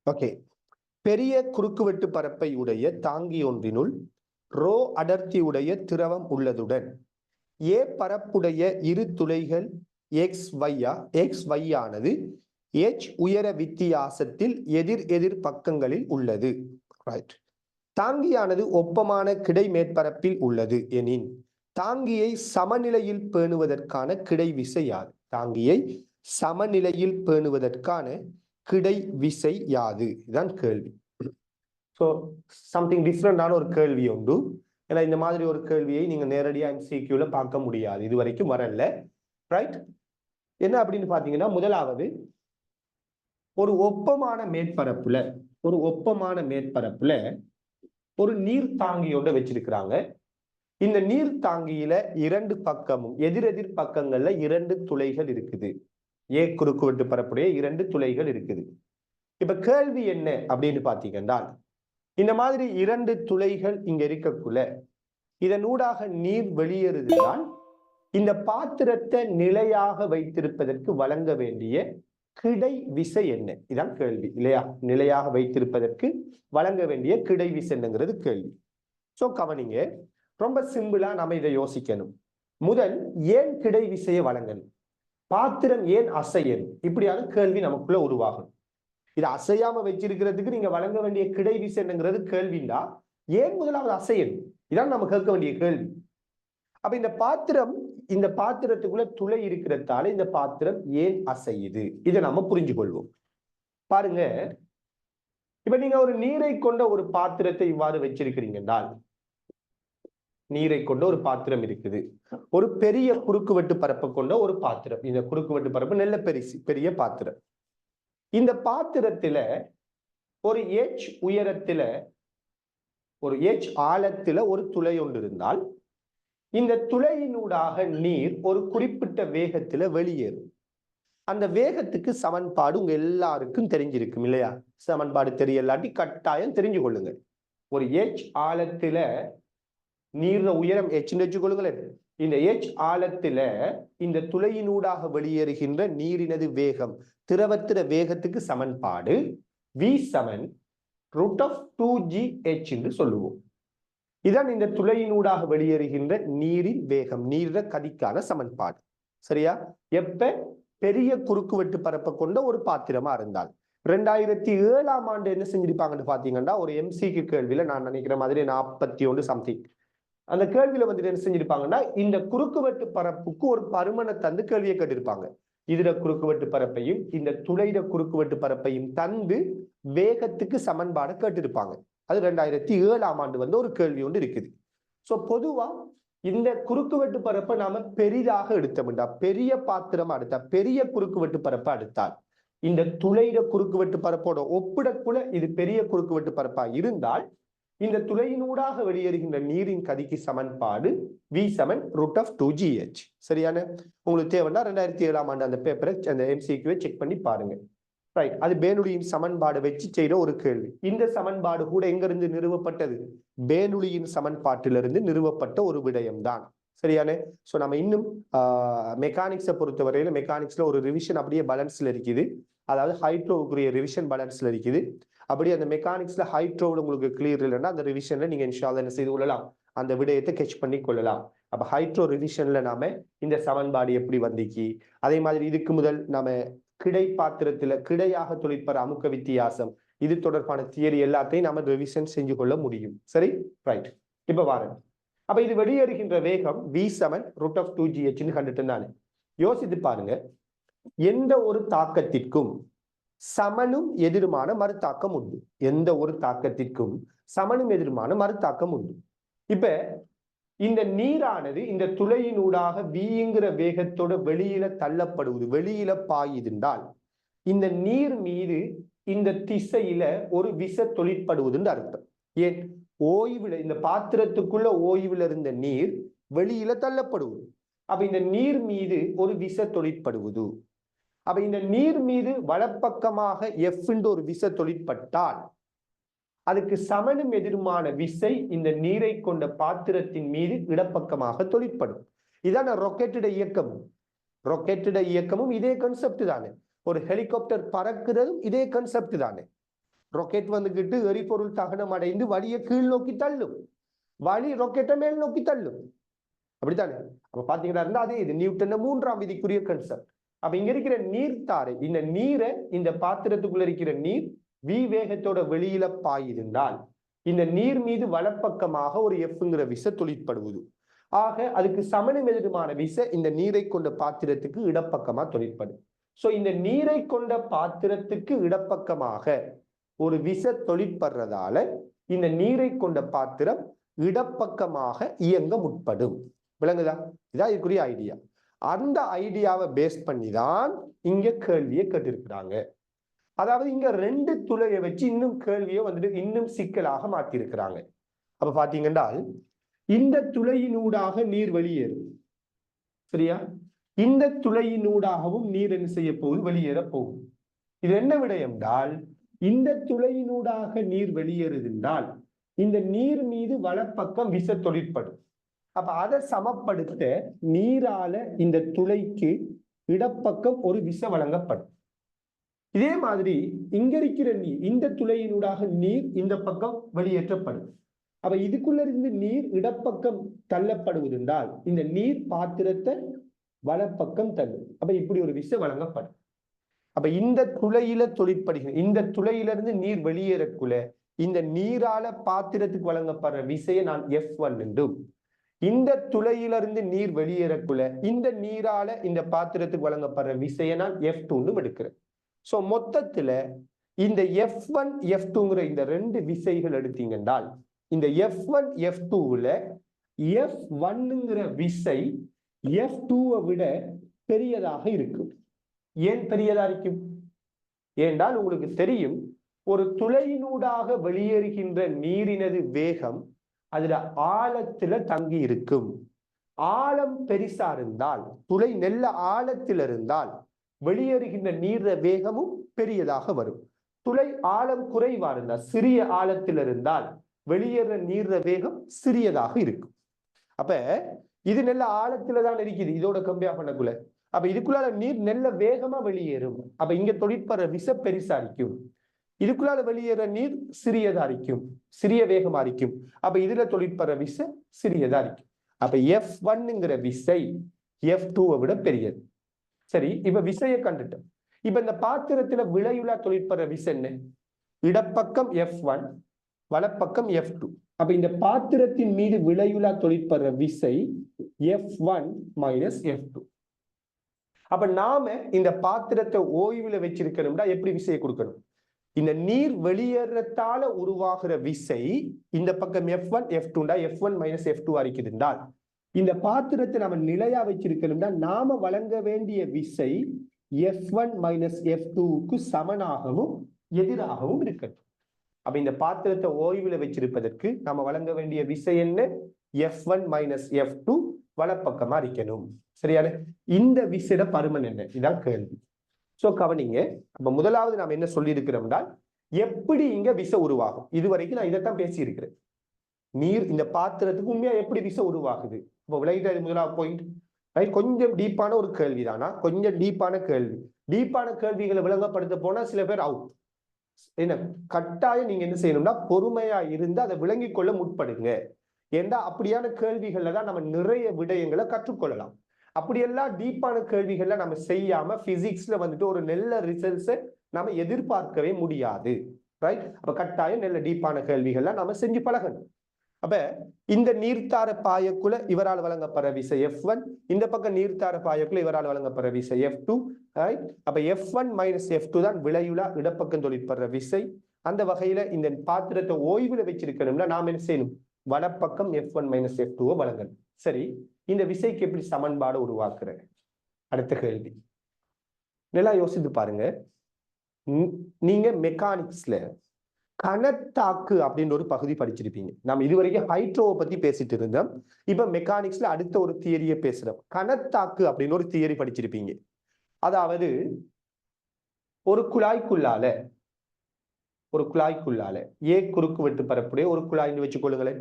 ஓகே. பெரிய குறுக்குவெட்டு பரப்பை உடைய தாங்கி ஒன்றினுள் ரோ அடர்த்தி உடைய திரவம் உள்ளதுடன் ஏ பரப்புடைய இரு துளைகள் XY ஆனது H உயர வித்தியாசத்தில் எதிர் எதிர் பக்கங்களில் உள்ளது. ரைட். தாங்கியானது ஒப்பமான கிடை மேற்பரப்பில் உள்ளது எனின் தாங்கியை சமநிலையில் பேணுவதற்கான கிடை விசை யாது? தாங்கியை சமநிலையில் பேணுவதற்கான கிடை விசை யாது? இதுதான் கேள்வி. ஸோ சம்திங் டிஃப்ரெண்டான ஒரு கேள்வி உண்டு. ஏன்னா இந்த மாதிரி ஒரு கேள்வியை நீங்க நேரடியாக MCQல பார்க்க முடியாது, இது வரைக்கும் வரல. ரைட்? என்ன அப்படின்னு பாத்தீங்கன்னா, முதலாவது ஒரு ஒப்பமான மேற்பரப்புல ஒரு நீர் தாங்கியோட வச்சிருக்கிறாங்க. இந்த நீர் தாங்கியில இரண்டு பக்கமும் எதிரெதிர் பக்கங்கள்ல இரண்டு துளைகள் இருக்குது. ஏ குறுக்குவெட்டு பரப்புடைய இரண்டு துளைகள் இருக்குது. இப்ப கேள்வி என்ன அப்படின்னு பாத்தீங்கன்னா, இந்த மாதிரி இரண்டு துளைகள் இங்க இருக்கக்குள்ள இதனூடாக நீர் வெளியேறுதுதான் இந்த பாத்திரத்தை நிலையாக வைத்திருப்பதற்கு வழங்க வேண்டிய கிடை விசை என்ன? இதான் கேள்வி இல்லையா? நிலையாக வைத்திருப்பதற்கு வழங்க வேண்டிய கிடை விசை என்னங்கிறது கேள்வி. சோ கவனிங்க, ரொம்ப சிம்பிளா நம்ம இதை யோசிக்கணும். முதல், ஏன் கிடை விசையை வழங்கணும்? பாத்திரம் ஏன் அசையணும்? இப்படியான கேள்வி நமக்குள்ள உருவாகும். இது அசையாம வச்சிருக்கிறதுக்கு நீங்க வழங்க வேண்டிய கிடை விசை என்னங்கிறது கேள்விண்டா, ஏன் முதலாவது அசையணும்? இதான் நம்ம கேட்க வேண்டிய கேள்வி. அப்ப இந்த பாத்திரத்துக்குள்ள துளை இருக்கிறதால இந்த பாத்திரம் ஏன் அசையுது? இதை நம்ம புரிஞ்சு கொள்வோம். பாருங்க, இப்ப நீங்க ஒரு நீரை கொண்ட ஒரு பாத்திரத்தை இவ்வாறு வச்சிருக்கிறீங்கன்னா, நீரை கொண்ட ஒரு பாத்திரம் இருக்குது, ஒரு பெரிய குறுக்குவெட்டு பரப்பை கொண்ட ஒரு பாத்திரம். இந்த குறுக்குவெட்டு பரப்பு நல்ல பெரிய பாத்திரம். இந்த பாத்திரத்துல ஒரு H உயரத்துல, ஒரு H ஆழத்துல ஒரு துளை ஒன்று இருந்தால், இந்த துளையினூடாக நீர் ஒரு குறிப்பிட்ட வேகத்துல வெளியேறும். அந்த வேகத்துக்கு சமன்பாடு உங்க எல்லாருக்கும் தெரிஞ்சிருக்கும் இல்லையா? சமன்பாடு தெரியலாட்டி கட்டாயம் தெரிஞ்சு கொள்ளுங்க. ஒரு H ஆழத்துல நீர் உயரம் H வச்சுக்கொள்ளுங்களேன். இந்த H ஆழத்துல இந்த துளையினூடாக வெளியேறுகின்ற நீரினது வேகம், திரவத்திர வேகத்துக்கு சமன்பாடு V √2gh என்று சொல்லுவோம். இதான் இந்த துளையினூடாக வெளியேறுகின்ற நீரின் வேகம், நீர கதிக்கான சமன்பாடு. சரியா? எப்ப பெரிய குறுக்குவெட்டு பரப்பை கொண்ட ஒரு பாத்திரமா இருந்தால். 2007ஆம் ஆண்டு என்ன செஞ்சிருப்பாங்கன்னு பாத்தீங்கன்னா, ஒரு MCQ கேள்வியில நான் நினைக்கிற மாதிரி 41 சம்திங், அந்த கேள்வியில வந்துட்டு என்ன செஞ்சிருப்பாங்கன்னா, இந்த குறுக்குவெட்டு பரப்புக்கு ஒரு பருமனை தந்து கேள்வியை கேட்டிருப்பாங்க. இதுல குறுக்குவெட்டு பரப்பையும் இந்த துளையிட குறுக்குவெட்டு பரப்பையும் தந்து வேகத்துக்கு சமன்பாடு கேட்டிருப்பாங்க. அது 2007ஆம் ஆண்டு வந்து ஒரு கேள்வி ஒன்று இருக்குது. சோ பொதுவா இந்த குறுக்குவெட்டு பரப்பை நாம பெரிதாக எடுத்தோம்டா, பெரிய பாத்திரம் எடுத்தா, பெரிய குறுக்குவெட்டு பரப்பை எடுத்தால், இந்த துளையிட குறுக்குவெட்டு பரப்போட ஒப்பிடக்குள்ள இது பெரிய குறுக்குவெட்டு பரப்பா இருந்தால், இந்த துளையினூடாக வெளியேறுகின்ற நீரின் கதிக்கு சமன்பாடு V √2gh. சரியான? உங்களுக்கு தேவைன்னா 2007ஆம் ஆண்டு அந்த பேப்பரை, அந்த MCQ செக் பண்ணி பாருங்க. ரைட், அது பேனுலியின் சமன்பாடு வச்சு செய்யற ஒரு கேள்வி. இந்த சமன்பாடு கூட எங்க இருந்து நிறுவப்பட்டது? பேனுலியின் சமன்பாட்டிலிருந்து நிறுவப்பட்ட ஒரு விடயம் தான். சரியானே? சோ நம்ம இன்னும் மெக்கானிக்ஸை பொறுத்தவரையில மெக்கானிக்ஸ்ல ஒரு ரிவிஷன் அப்படியே பேலன்ஸ்ல இருக்குது. அதாவது ஹைட்ரோவுக்குரிய ரிவிஷன் பேலன்ஸ்ல இருக்குது. அப்படி அந்த மெக்கானிக்ஸ்ல ஹைட்ரோவில் உங்களுக்கு கிளியர் இல்லைன்னா அந்த ரிவிஷன்ல நீங்க இன்ஷால்லா என்ன செய்து கொள்ளலாம், அந்த விடயத்தை கெச் பண்ணி கொள்ளலாம். அப்ப ஹைட்ரோ ரிவிஷன்ல நாம இந்த சமன்பாடு எப்படி வந்திக்கு, அதே மாதிரி இதுக்கு முதல் நாம கிடை பாத்திரத்துல கிடையாக தொழிற்பெற அமுக்க வித்தியாசம், இது தொடர்பான தியரி எல்லாத்தையும் நாம ரிவிஷன் செஞ்சு கொள்ள முடியும். சரி, ரைட். இப்ப வாருங்க. அப்ப இது வெளியேறுகின்ற வேகம் V √2gh கண்டுட்டு தானே. யோசித்து பாருங்க, எந்த ஒரு தாக்கத்திற்கும் சமனும் எதிருமான மறுதாக்கம் உண்டு. எந்த ஒரு தாக்கத்திற்கும் சமனும் எதிருமான மறுதாக்கம் உண்டு. இப்ப இந்த நீரானது இந்த துளையினூடாக Vங்கிற வேகத்தோட வெளியில தள்ளப்படுவது, வெளியில பாயுதுண்டால், இந்த நீர் மீது இந்த திசையில ஒரு விசை தொழிற்படுவதுன்னு அர்த்தம். ஏன்? ஓய்வுல, இந்த பாத்திரத்துக்குள்ள ஓய்வுல இருந்த நீர் வெளியில தள்ளப்படுவது. அப்ப இந்த நீர் மீது ஒரு விசை தொழிற்படுவது. அப்ப இந்த நீர் மீது வலப்பக்கமாக F ஒரு விசை தொழிற்பட்டால், அதுக்கு சமனும் எதிருமான விசை இந்த நீரை கொண்ட பாத்திரத்தின் மீது இடப்பக்கமாக தொழிற்படும். இதான ராக்கெட்டோட இயக்கமும். ராக்கெட்டோட இயக்கமும் இதே கான்செப்ட் தானே. ஒரு ஹெலிகாப்டர் பறக்கிறதும் இதே கான்செப்ட் தானே. ராக்கெட் வந்துகிட்டு எரிபொருள் தகனம் அடைந்து வழியை கீழ் நோக்கி தள்ளும், வழி ராக்கெட்டை மேல் நோக்கி தள்ளும். அப்படித்தானே? அப்ப பாத்தீங்கன்னா அதே இது நியூட்டன் 3ஆம் விதிக்குரிய கான்செப்ட். அப்ப இங்க இருக்கிற நீர்த்தாரை, இந்த நீரை, இந்த பாத்திரத்துக்குள்ள இருக்கிற நீர் V வேகத்தோட வெளியில பாயிருந்தால், இந்த நீர் மீது வலப்பக்கமாக ஒரு Fங்கிற விசை தொழிற்படுவது. ஆக அதுக்கு சமனும் எதிருமான விசை இந்த நீரை கொண்ட பாத்திரத்துக்கு இடப்பக்கமா தொழிற்படும். சோ இந்த நீரை கொண்ட பாத்திரத்துக்கு இடப்பக்கமாக ஒரு விசை தொழிற்படுறதால இந்த நீரை கொண்ட பாத்திரம் இடப்பக்கமாக இயங்க முற்படும். விளங்குதா? இதான் இதுக்குரிய ஐடியா. அந்த ஐடியாவை பேஸ் பண்ணி தான் இங்க கேள்வியை கேட்டிருக்கிறாங்க. அதாவது இங்க ரெண்டு துளையை வச்சு இன்னும் கேள்வியை வந்துட்டு இன்னும் சிக்கலாக மாத்தி இருக்கிறாங்க. அப்ப பாத்தீங்கன்னா, இந்த துளையினூடாக நீர் வெளியேறும். சரியா? இந்த துளையினூடாகவும் நீர் என்ன செய்ய போகுது? வெளியேற போகும். இது என்ன விடயம் என்றால், இந்த துளையினூடாக நீர் வெளியேறுதென்றால் இந்த நீர் மீது வலப்பக்கம் விச தொழிற்படும். அப்ப அதை சமப்படுத்த நீரால இந்த துளைக்கு இடப்பக்கம் ஒரு விச வழங்கப்படும். இதே மாதிரி இங்க இருக்கிற நீர், இந்த துளையினூடாக நீர் இந்த பக்கம் வெளியேற்றப்படும். அப்ப இதுக்குள்ள இருந்து நீர் இடப்பக்கம் தள்ளப்படுவதென்றால் இந்த நீர் பாத்திரத்தை வலப்பக்கம் தள்ளும். அப்ப இப்படி ஒரு விசை வழங்கப்படும். அப்ப இந்த துளையில தொழிற்படுகிற இந்த துளையிலிருந்து நீர் வெளியேறக்குள்ள இந்த நீரால பாத்திரத்துக்கு வழங்கப்படுற விசையை நான் F1 என்றும், இந்த துளையிலிருந்து நீர் வெளியேறக்குள்ள இந்த நீரால இந்த பாத்திரத்துக்கு வழங்கப்படுற விசையை நான் F2 எடுக்கிறேன். சோ மொத்தத்துல இந்த F1 F2ங்கிற இந்த ரெண்டு விசைகள் எடுத்தீங்கன்றால் இந்த F1 F2ல F1ங்கிற விசை F2வை விட பெரியதாக இருக்கும். ஏன் பெரியதா இருக்கும்? ஏனென்றால் உங்களுக்கு தெரியும், ஒரு துளையினூடாக வெளியேறுகின்ற நீரினது வேகம் அதுல ஆழத்துல தங்கி இருக்கும். ஆழம் பெரிசா இருந்தால், துளை நெல்ல ஆழத்தில் இருந்தால் வெளியேறுகின்ற நீர் வேகமும் பெரியதாக வரும். துளை ஆழம் குறைவா இருந்தால், சிறிய ஆழத்தில் இருந்தால் வெளியேற நீர் வேகம் சிறியதாக இருக்கும். அப்ப இது நெல்ல ஆழத்துல தான் இருக்குது இதோட கம்பேர் பண்ணக்குள்ள. அப்ப இதுக்குள்ளால நீர் நெல்ல வேகமா வெளியேறும். அப்ப இங்க தொழிற்படுற விச பெரிசா இருக்கும், இதுக்குள்ளால வெளியேற நீர் சிறியதா இருக்கும், சிறிய வேகமா இருக்கும். அப்ப இதுல தொழிற்படுற விசை சிறியதா இருக்கும். அப்ப F1ங்கிற விசை F2வை விட பெரியது. சரி, இப்ப விசையை கண்டுட்டோம். இப்ப இந்த பாத்திரத்துல விளையுலா தொழிற்படுற விசை என்ன? இடப்பக்கம் F1, வலப்பக்கம் F2. அப்ப இந்த பாத்திரத்தின் மீது விளையுலா தொழிற்படுற விசை F1 மைனஸ் F2. அப்ப நாம இந்த பாத்திரத்தை ஓய்வுல வச்சிருக்கணும்னா எப்படி விசையை கொடுக்கணும்? இந்த நீர் வெளியேறத்தால உருவாகிற விசை இந்த பக்கம் F1 F2 F1 minus F2 இருக்குதுன்றால் இந்த பாத்திரத்தை நம்ம நிலையா வச்சிருக்கணும்னா நாம வழங்க வேண்டிய விசை F1 மைனஸ் F2க்கு சமனாகவும் எதிராகவும் இருக்கட்டும். அப்ப இந்த பாத்திரத்தை ஓய்வுல வச்சிருப்பதற்கு நாம வழங்க வேண்டிய விசை என்ன? F1 மைனஸ் F2 வலப்பக்கமா இருக்கணும். சரியான? இந்த விசையோட பருமன் என்ன? இதான் கேள்வி. சோ கவனிங்க. அப்ப முதலாவது நாம என்ன சொல்லி இருக்கிறோம்னா, எப்படி இங்க விசை உருவாகும்? இதுவரைக்கும் நான் இதைத்தான் பேசி இருக்கிறேன். நீர் இந்த பாத்திரத்துக்கு உண்மையா எப்படி விசை உருவாகுது? இப்போ விளையாட்டு முதலாவது பாயிண்ட். கொஞ்சம் டீப்பான ஒரு கேள்விதானா? கொஞ்சம் டீப்பான கேள்வி. டீப்பான கேள்விகளை விளங்கப்படுத்த போனா சில பேர் அவுட். என்ன கட்டாயம் நீங்க என்ன செய்யணும்னா பொறுமையா இருந்து அதை விளங்கிக் கொள்ள முற்படுங்க. ஏண்டா அப்படியான கேள்விகள்ல தான் நம்ம நிறைய விடயங்களை கற்றுக்கொள்ளலாம். அப்படியெல்லாம் டீப்பான கேள்விகள்ல நம்ம செய்யாம பிசிக்ஸ்ல வந்துட்டு ஒரு நல்ல ரிசல்ட்ஸை நம்ம எதிர்பார்க்கவே முடியாது. ரைட்? அப்ப கட்டாயம் நல்ல டீப்பான கேள்விகள்லாம் நம்ம செஞ்சு பழகணும். அப்ப இந்த நீர்த்தார பாயக்குள்ள இவரால் வழங்கப்படுற விசை F1, இந்த பக்கம் நீர்த்தார பாயக்குள்ள இவரால் வழங்கப்படுற விசை F2. அப்ப F1 மைனஸ் F2 தான் விளையுலா இடப்பக்கம் தொழிற்படுற விசை. அந்த வகையில இந்த பாத்திரத்தை ஓய்வுல வச்சிருக்கணும்னா நாம என்ன செய்யணும்? வலப்பக்கம் F1 மைனஸ் F2 வழங்கணும். சரி, இந்த விசைக்கு எப்படி சமன்பாடு உருவாக்குற? அடுத்த கேள்வி நல்லா யோசித்து பாருங்க. நீங்க மெக்கானிக்ஸ்ல கனத்தாக்கு அப்படின்னு ஒரு பகுதி படிச்சிருப்பீங்க. நம்ம இதுவரைக்கும் ஹைட்ரோவை பத்தி பேசிட்டு இருந்தோம். இப்ப மெக்கானிக்ஸ்ல அடுத்த ஒரு தியரியை பேசுறோம். கனத்தாக்கு அப்படின்னு ஒரு தியரி படிச்சிருப்பீங்க. அதாவது ஒரு குழாய்க்குள்ளால ஏ குறுக்கு வெட்டு பரப்புடைய ஒரு குழாய்னு வச்சுக்கொள்ளுங்களேன்.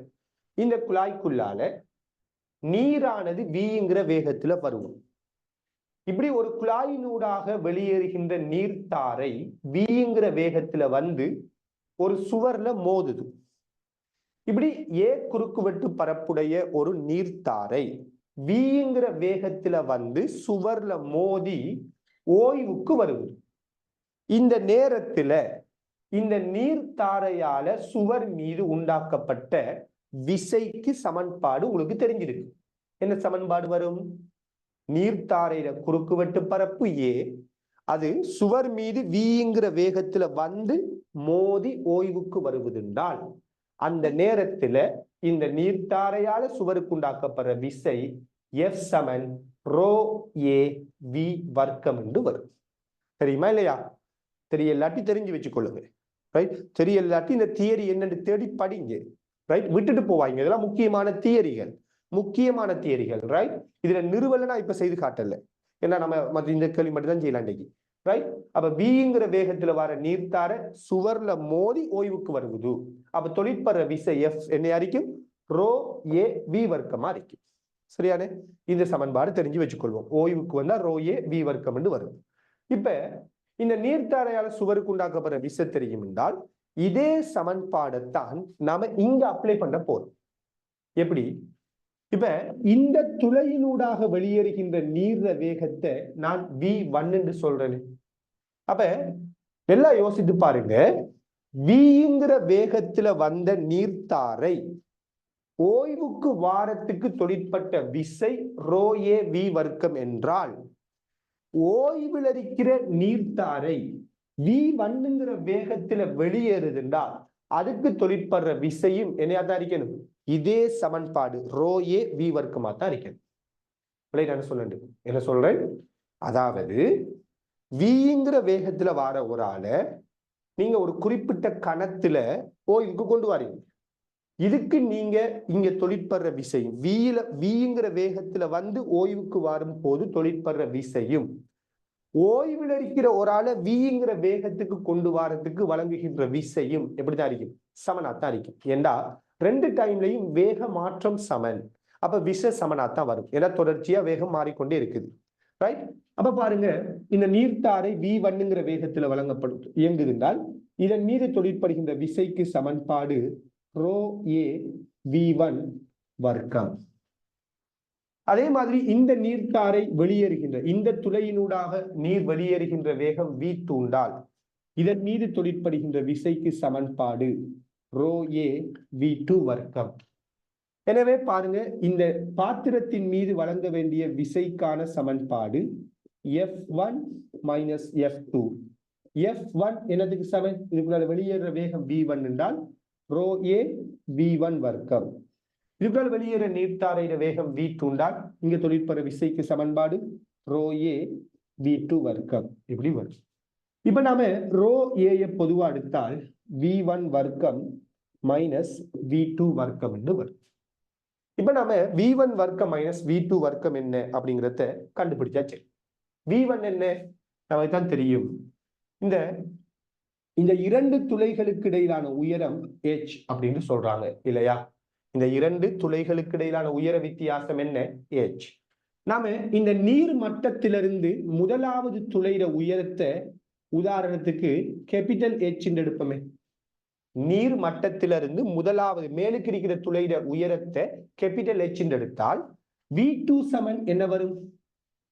இந்த குழாய்க்குள்ளால நீரானது வீங்கிற வேகத்துல வரும். இப்படி ஒரு குழாயினூடாக வெளியேறுகின்ற நீர்த்தாரை வீங்கிற வேகத்துல வந்து ஒரு சுவர்ல மோதுது. இப்படி ஏ குறுக்கு வெட்டு பரப்புடைய ஒரு நீர்த்தாரை வீங்கிற வேகத்துல வந்து சுவர்ல மோதி ஓய்வுக்கு வருவது. இந்த நேரத்துல இந்த நீர்த்தாரையால சுவர் மீது உண்டாக்கப்பட்ட விசைக்கு சமன்பாடு உங்களுக்கு தெரிஞ்சிருக்கு. என்ன சமன்பாடு வரும்? நீர்த்தாரையில குறுக்குவெட்டு பரப்பு ஏ, அது சுவர் மீது வீங்கிற வேகத்துல வந்து மோதி ஓய்வுக்கு வருவதென்றால் அந்த நேரத்துல இந்த நீர்த்தாரையால சுவருக்கு உண்டாக்கப்படுற விசை F சமன் ரோ ஏ வி வர்க்கம் என்று வரும். தெரியுமா இல்லையா? தெரியலாட்டி தெரிஞ்சு வச்சுக்கொள்ளுங்க. ரைட்? தெரியலாட்டி இந்த தியரி என்னன்னு தேடி படிங்க. ரைட், விட்டுட்டு போவாங்க. இதெல்லாம் முக்கியமான தியரிகள் ரைட். இதுல நிறுவலை நான் இப்ப செய்து காட்டல, ஏன்னா நம்ம இந்த கேள்வி மட்டும் தான் செய்யலாம் இன்னைக்கு ரைட். அப்ப விங்கிற வேகத்துல வர நீர்த்தார சுவர்ல மோதி ஓய்வுக்கு வருகுது. அப்ப தொழிற்படுற விசை எஃப் என்ன அறிக்கும்? ரோ ஏ வி வர்க்கமா இருக்கும். சரியானே? இந்த சமன்பாடு தெரிஞ்சு வச்சுக்கொள்வோம். ஓய்வுக்கு வந்தா ரோ ஏ வி வர்க்கம் என்று வரும். இப்ப இந்த நீர்த்தாரையால சுவருக்கு உண்டாக்கப்படுற விசை தெரியும் என்றால் இதே சமன்பாடைத்தான் நாம இங்க அப்ளை பண்ண போறோம். எப்படி? இப்ப இந்த துளையினூடாக வெளியேறுகின்ற நீர் வேகத்தை நான் V1 என்று சொல்றேன். அப்ப எல்லாம் யோசித்து பாருங்க, விங்கிற வேகத்துல வந்த நீர்த்தாரை ஓய்வுக்கு வாரத்துக்கு தொழிற்பட்ட விசை ரோ ஏ வி வர்க்கம் என்றால் ஓய்வில் இருக்கிற நீர்த்தாரை V1ங்கிற வேகத்துல வெளியேறுதுண்டா அதுக்கு தொழிற்படுற விசையும் என்னையாதான் இருக்கணும்? இதே சமன்பாடு ரோ ஏ வி வர்க்கமா தான் இருக்கணும். என்ன சொல்றேன்? அதாவது விங்கிற வேகத்துல வார ஒரு ஆளை நீங்க ஒரு குறிப்பிட்ட கணத்துல ஓய்வுக்கு கொண்டு வரீங்க. இதுக்கு நீங்க இங்க தொழிற்படுற விசையும் விங்கிற வேகத்துல வந்து ஓய்வுக்கு வரும் போது தொழிற்படுற விசையும் ஓய்வில் இருக்கிற ஒரு ஆளை விங்கிற வேகத்துக்கு கொண்டு வரதுக்கு வழங்குகின்ற விசையும் எப்படிதான் இருக்கும்? சமனாத்தான் இருக்கும். ஏண்டா ரெண்டு டைம்லையும் வேக மாற்றம் சமன். அப்ப விசை சமனாத்தான் வரும். ஏன்னா தொடர்ச்சியா வேகம் மாறிக்கொண்டே இருக்குது ரைட். அப்ப பாருங்க, இந்த நீர்த்தாரை V1ங்கிற வேகத்துல வழங்கப்படும் இயங்குகின்றால் இதன் மீது தொழிற்படுகின்ற விசைக்கு சமன்பாடு ரோ ஏ V1 வர்க்கம். அதே மாதிரி இந்த நீர்த்தாரை வெளியேறுகின்ற இந்த துளையினூடாக நீர் வெளியேறுகின்ற வேகம் V2 உண்டால் இதன் மீது தொழிற்படுகின்ற விசைக்கு சமன்பாடு ரோ ஏ V2 வர்க்கம். எனவே பாருங்க, இந்த பாத்திரத்தின் மீது வழங்க வேண்டிய விசைக்கான சமன்பாடு F1 மைனஸ் F2. F1 என்னதுக்கு சமன்? இதுக்குள்ள வெளியேற வேகம் V1 என்றால் ரோ ஏ V1 வர்க்கம். இதுக்குள்ள வெளியேற நீர்த்தாரையிட வேகம் V2 என்றால் இங்க தொழிற்படுற விசைக்கு சமன்பாடு ரோ ஏ V2 வர்க்கம். இப்படி வரும். இப்ப நாம ரோ ஏ பொதுவா எடுத்தால் V1 வர்க்கம் மைனஸ் V2 வர்க்கம் என்று வரும். இப்ப நாம V1 வர்க்கம் மைனஸ் V2 வர்க்கம் என்ன அப்படிங்கிறத கண்டுபிடிச்சாச்சு. V1 என்ன நமக்கு தான் தெரியும். இந்த இரண்டு துளைகளுக்கு இடையிலான உயரம் h அப்படின்னு சொல்றாங்க இல்லையா? இந்த இரண்டு துளைகளுக்கு இடையிலான உயர வித்தியாசம் என்ன? h. நாம இந்த நீர் மட்டத்திலிருந்து முதலாவது துளையிட உயரத்தை உதாரணத்துக்கு கேபிட்டல் H என்று எடுப்போமே. நீர் மட்டத்திலிருந்து முதலாவது மேலுக்கு இருக்கிற துளையிட உயரத்தை கேபிட்டல் H என்று எடுத்தால் V2 சமன் என்ன வரும்?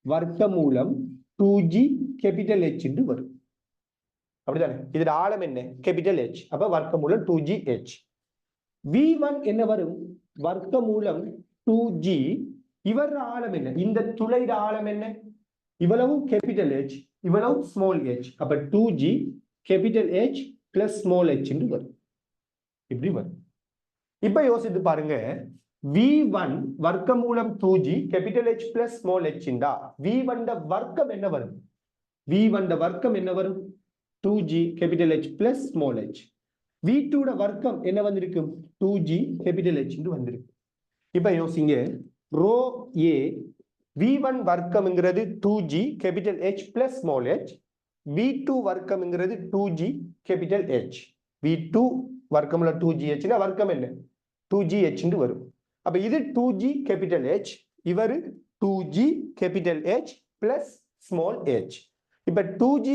வர்க்கமூலம் 2G கேபிட்டல் H என்று வரும். அப்படிதானே? இதோட ஆழம் என்ன? Capital H. அப்ப வர்க்கமூலம் 2GH. V1 என்ன வரும்? வர்க்கமூலம் 2G. இவர ஆழம் என்ன? இந்த துளையிட ஆழம் என்ன? இவ்வளவு கேபிட்டல் H, இவ்வளவு ஸ்மால் h. அப்ப 2G capital H plus small h என்று வரும். இப்படி வரும். இப்ப யோசித்து பாருங்க, V1 வர்க்கமூலம் 2G capital H plus small h இண்டா V1 வர்க்கம் என்ன வரும்? V1 வர்க்கம் என்ன வரும்? 2G capital H plus small h. V2 வர்க்கம் என்ன வந்திருக்கும்? 2G கேபிட்டல் H என்று வந்திருக்கு. இப்ப யோசிங்க, rho A V1 வர்க்கம்ங்கிறது 2G capital H plus small h. V2 வர்க்கம்ங்கிறது 2G capital H. V2 வர்க்கமுள்ள 2GH வர்க்கம் என்ன? 2GH என்று வரும். அப்ப இது 2G கேபிட்டல் H, இவர் 2G capital H plus small h. இப்ப 2G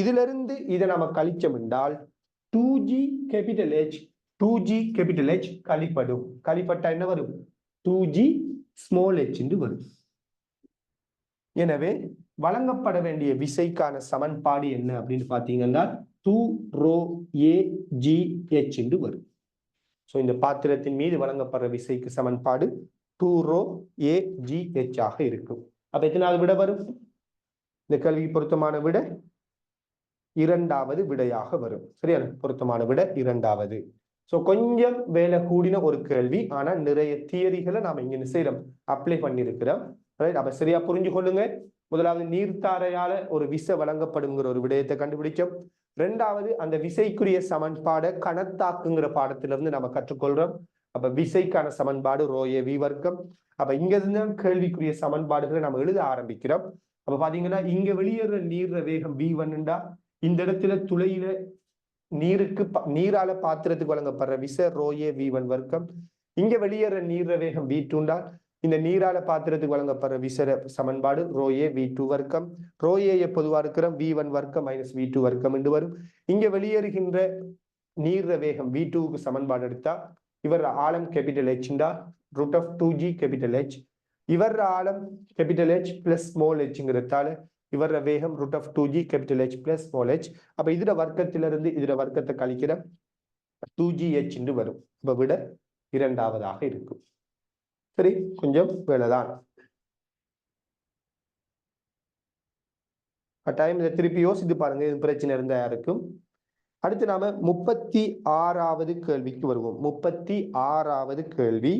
இதுல இருந்து இதை நாம கழிச்சோம் என்றால் 2G capital H 2G capital H கழிப்படும். கழிப்பட்டா என்ன வரும்? 2G ஸ்மால் h என்று வரும். எனவே வழங்கப்பட வேண்டிய விசைக்கான சமன்பாடு என்ன அப்படின்னு பாத்தீங்கன்னா 2 ரோ ஏ ஜி h என்று வரும். சோ இந்த பாத்திரத்தின் மீது வழங்கப்படுற விசைக்கு சமன்பாடு 2 ரோ ஏ ஜி h ஆக இருக்கும். அப்ப எத்தனாவது விடை வரும்? இந்த கேள்விக்கு பொருத்தமான விடை இரண்டாவது விடையாக வரும். சரியான பொருத்தமான விடை இரண்டாவது. சோ கொஞ்சம் வேலை கூடின ஒரு கேள்வி, ஆனா நிறைய தியரிகளை நாம இங்க செய்யறோம், அப்ளை பண்ணிருக்கிறோம். அப்ப சரியா புரிஞ்சு கொள்ளுங்க. முதலாவது நீர்த்தாரையால ஒரு விசை வழங்கப்படுங்கிற ஒரு விடயத்தை கண்டுபிடிச்சோம். ரெண்டாவது அந்த விசைக்குரிய சமன்பாடை கணத்தாக்குங்கிற பாடத்திலிருந்து நம்ம கற்றுக்கொள்றோம். அப்ப விசைக்கான சமன்பாடு ρA v வர்க்கம். அப்ப இங்க இருந்து கேள்விக்குரிய சமன்பாடுகளை நம்ம எழுத ஆரம்பிக்கிறோம். அப்ப பாத்தீங்கன்னா இங்க வெளியேற நீர் வேகம் v1 இந்த இடத்துல துளையில நீரால பாத்திரத்துக்கு வழங்கப்படுற விசை ρA v1 வர்க்கம். இங்க வெளியேற நீர் வேகம் v2 இந்த நீரால பாத்திரத்துக்கு வழங்கப்படுற விசை சமன்பாடு ρA v2 வர்க்கம். ρA பொதுவா இருக்கிற v1 வர்க்கம் மைனஸ் v2 வர்க்கம் என்று வரும். இங்க வெளியேறுகின்ற நீர் வேகம் v2க்கு சமன்பாடு எடுத்தா இவர் ஆழம் capital H root of 2g capital H. இவர் ஆழம் கேபிட்டல் H பிளஸ் ஸ்மால் ஹெச்ங்கிறதால இவர வேகம் root of 2g capital H plus small h. அப்ப இதுல வர்க்கத்திலிருந்து இதுல வர்க்கத்தை கழிக்கிற 2gh என்று வரும். இப்ப விட இரண்டாவதாக இருக்கும். சரி, கொஞ்சம் வேலைதான். டைம் இதை திருப்பி யோசித்து பாருங்க, இது பிரச்சனை இருந்தா யாருக்கும். அடுத்து நாம 36வது கேள்விக்கு வருவோம். 36வது கேள்வி.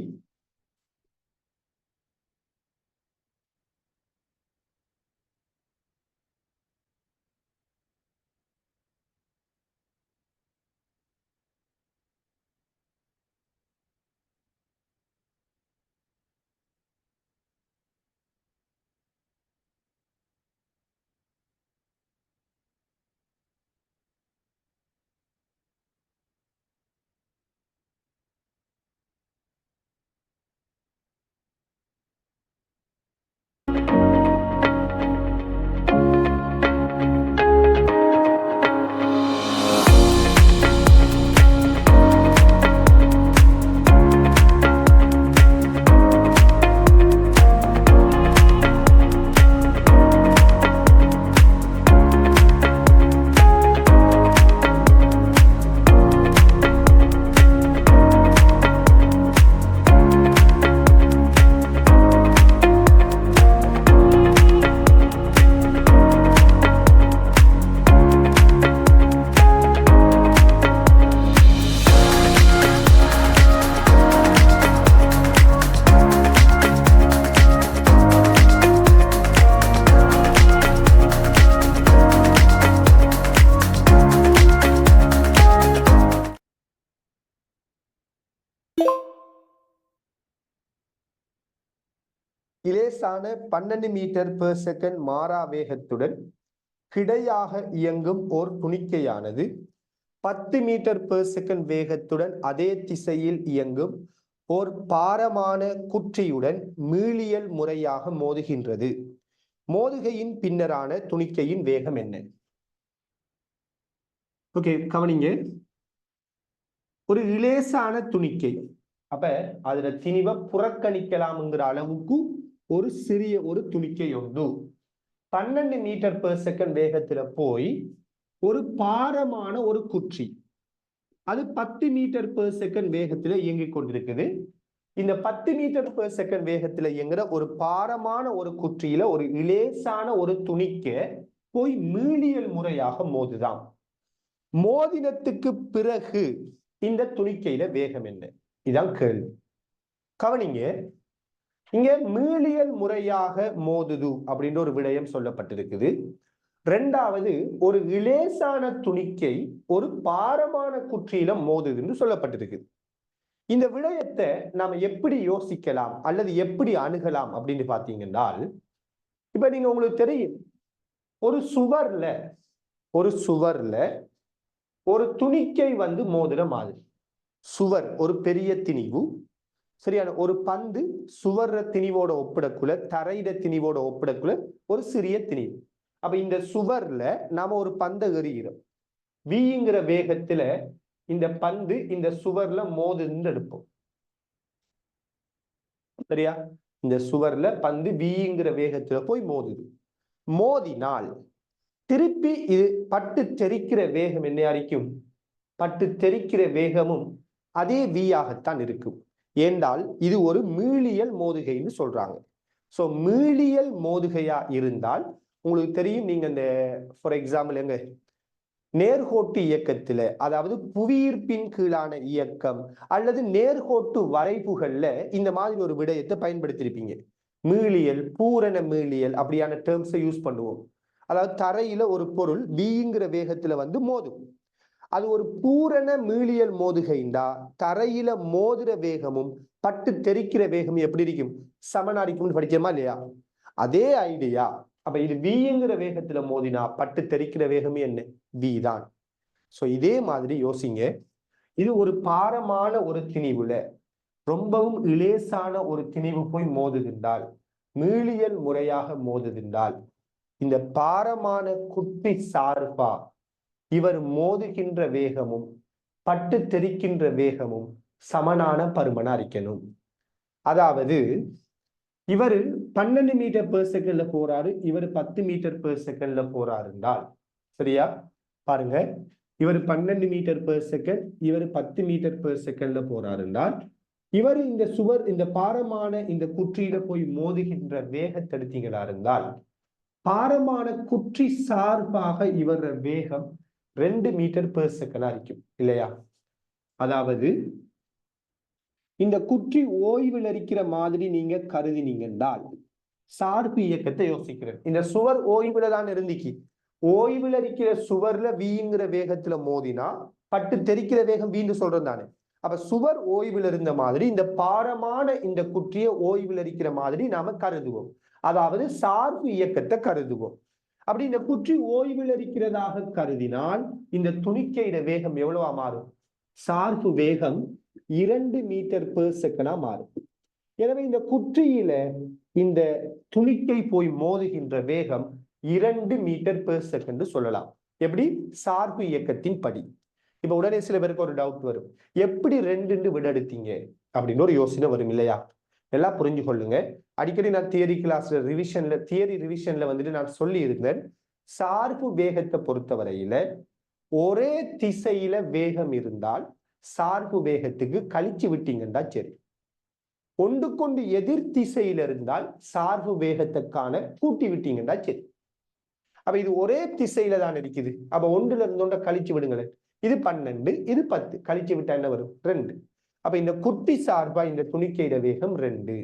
இலேசான 12 மீட்டர் பெர் செகண்ட் மாறா வேகத்துடன் கிடையாக இயங்கும் ஓர் துணிக்கையானது 10 மீட்டர் பெர் செகண்ட் வேகத்துடன் அதே திசையில் இயங்கும் ஓர் பாரமான குற்றியுடன் மீளியல் முறையாக மோதுகின்றது. மோதுகையின் பின்னரான துணிக்கையின் வேகம் என்ன? ஓகே, கவனிங்க. ஒரு இலேசான துணிக்கை, அப்ப அதுல திணிவை புறக்கணிக்கலாம்ங்கிற அளவுக்கு ஒரு சிறிய ஒரு துணிக்கை ஒன்று 12 மீட்டர் பெர் செகண்ட் வேகத்துல போய் ஒரு பாரமான ஒரு குற்றி அது 10 மீட்டர் பெர் செகண்ட் வேகத்துல இயங்கிக் கொண்டிருக்குது. இந்த 10 மீட்டர் பெர் செகண்ட் வேகத்துல இயங்குற ஒரு பாரமான ஒரு குற்றியில ஒரு இலேசான ஒரு துணிக்க போய் மீளியல் முறையாக மோதுதான். மோதினத்துக்கு பிறகு இந்த துணிக்கையில வேகம் என்ன? இதான் கேள்வி. கவனிங்க, இங்க மீளியல் முறையாக மோதுது அப்படின்ற ஒரு விடயம் சொல்லப்பட்டிருக்குது. ரெண்டாவது, ஒரு இலேசான துணிக்கை ஒரு பாரமான குற்றியில மோதுதுன்னு சொல்லப்பட்டிருக்குது. இந்த விடயத்தை நாம எப்படி யோசிக்கலாம் அல்லது எப்படி அணுகலாம் அப்படின்னு பாத்தீங்கன்னா, இப்ப நீங்க உங்களுக்கு தெரியும், ஒரு சுவர்ல ஒரு துணிக்கை வந்து மோதுற மாதிரி. சுவர் ஒரு பெரிய திணிவு, சரியான ஒரு பந்து சுவர்ற திணிவோட ஒப்பிடக்குள்ள தரையிட திணிவோட ஒப்பிடக்குள்ள ஒரு சிறிய திணிவு. அப்ப இந்த சுவர்ல நாம ஒரு பந்தை எறிகிறோம். விங்கிற வேகத்துல இந்த பந்து இந்த சுவர்ல மோதுன்னு எடுப்போம். சரியா? இந்த சுவர்ல பந்து விங்கிற வேகத்துல போய் மோதுது. மோதினால் திருப்பி இது பட்டு தெரிக்கிற வேகம் என்ன அரிக்கும்? பட்டு தெரிக்கிற வேகமும் அதே வியாகத்தான் இருக்கும். ஏண்டால் இது ஒரு மீளியல் மோதுகைன்னு சொல்றாங்க. சோ மீளியல் மோதுகையா இருந்தால் உங்களுக்கு தெரியும், நீங்க இந்த ஃபார் எக்ஸாம்பிள் எங்க நேர்கோட்டு இயக்கத்துல, அதாவது புவியீர்ப்பின் கீழான இயக்கம் அல்லது நேர்கோட்டு வரைவுகள்ல இந்த மாதிரி ஒரு விடயத்தை பயன்படுத்தியிருப்பீங்க. மீளியல், பூரண மீளியல் அப்படியான டேர்ம்ஸை யூஸ் பண்ணுவோம். அதாவது தரையில ஒரு பொருள் விங்கிற வேகத்துல வந்து மோதும். அது ஒரு பூரண மீளியல் மோதுகைண்டா தரையில மோதுற வேகமும் பட்டு தெரிக்கிற வேகமும் எப்படி இருக்கும்? சமனா இருக்கும்னு படிக்கிறோமா இல்லையா? அதே ஐடியா. அப்ப இது விங்கிற வேகத்துல மோதினா பட்டு தெரிக்கிற வேகமே என்ன? வி தான். சோ இதே மாதிரி யோசிங்க. இது ஒரு பாரமான ஒரு திணிவுல ரொம்பவும் இலேசான ஒரு திணிவு போய் மோதுகின்றால், மீளியல் முறையாக மோதுகின்றால், இந்த பாரமான குட்டி சார்பா இவர் மோதுகின்ற வேகமும் பட்டு தெரிக்கின்ற வேகமும் சமனான பருமனா இருக்கணும். அதாவது இவர் 12 மீட்டர் பெர் செகண்ட்ல போறாரு, இவர் 10 மீட்டர் பெர் செகண்ட்ல போறாரு என்றால், சரியா? பாருங்க, இவர் 12 மீட்டர் பெர் செகண்ட், இவர் 10 மீட்டர் பெர் செகண்ட்ல போறாரு என்றால், இவர் இந்த சுவர் இந்த பாரமான இந்த குற்றியில போய் மோதுகின்ற வேகத்தை எடுத்தீங்களா இருந்தால், பாரமான குற்றி சார்பாக இவர் வேகம் 2 மீட்டர் பெர் செகண்டா இருக்கும் இல்லையா? அதாவது இந்த குற்றி ஓய்வில் இருக்கிற மாதிரி நீங்க கருதினீங்க என்றால் சார்பு இயக்கத்தை யோசிக்கிறேன். இந்த சுவர் ஓய்வுல தான் இருந்துச்சு. ஓய்வில் இருக்கிற சுவர்ல வீங்கிற வேகத்துல மோதினா பட்டு தெரிக்கிற வேகம் வீண்டு சொல்றது தானே. அப்ப சுவர் ஓய்வில் இருந்த மாதிரி இந்த பாரமான இந்த குற்றிய ஓய்வில் இருக்கிற மாதிரி நாம கருதுவோம். அதாவது சார்பு இயக்கத்தை கருதுவோம். அப்படி இந்த குற்றி ஓய்வில் இருக்கிறதாக கருதினால் இந்த துணிக்கையிட வேகம் எவ்வளவா மாறும்? சார்பு வேகம் 2 மீட்டர் பெர் செகண்டா மாறும். எனவே இந்த குற்றியில இந்த துணிக்கை போய் மோதுகின்ற வேகம் 2 மீட்டர் பெர் செகண்ட் சொல்லலாம். எப்படி? சார்பு இயக்கத்தின் படி. இப்ப உடனே சில பேருக்கு ஒரு டவுட் வரும், எப்படி 2 விடெடுத்தீங்க அப்படின்னு ஒரு யோசனை வரும் இல்லையா? எல்லாம் புரிஞ்சு கொள்ளுங்க. அடிக்கடி நான் தியரி கிளாஸ்ல தியரி ரிவிஷன்ல வந்துட்டு நான் சொல்லி இருந்தேன், சார்பு வேகத்தை பொறுத்தவரையில ஒரே திசையில வேகம் இருந்தால் சார்பு வேகத்துக்கு கழிச்சு விட்டீங்கன்னா சரி. ஒன்றுக்கொண்டு எதிர் திசையில இருந்தால் சார்பு வேகத்துக்கான கூட்டி விட்டீங்கன்னா சரி. அப்ப இது ஒரே திசையில தான் இருக்குது. அப்ப ஒன்றுல இருந்து ஒன்றை கழிச்சு விடுங்களேன். இது 12, இது 10, கழிச்சு விட்டா என்ன வரும்? 2. அப்ப இந்த குட்டி சார்பா இந்த துணிக்கையிட வேகம் 2.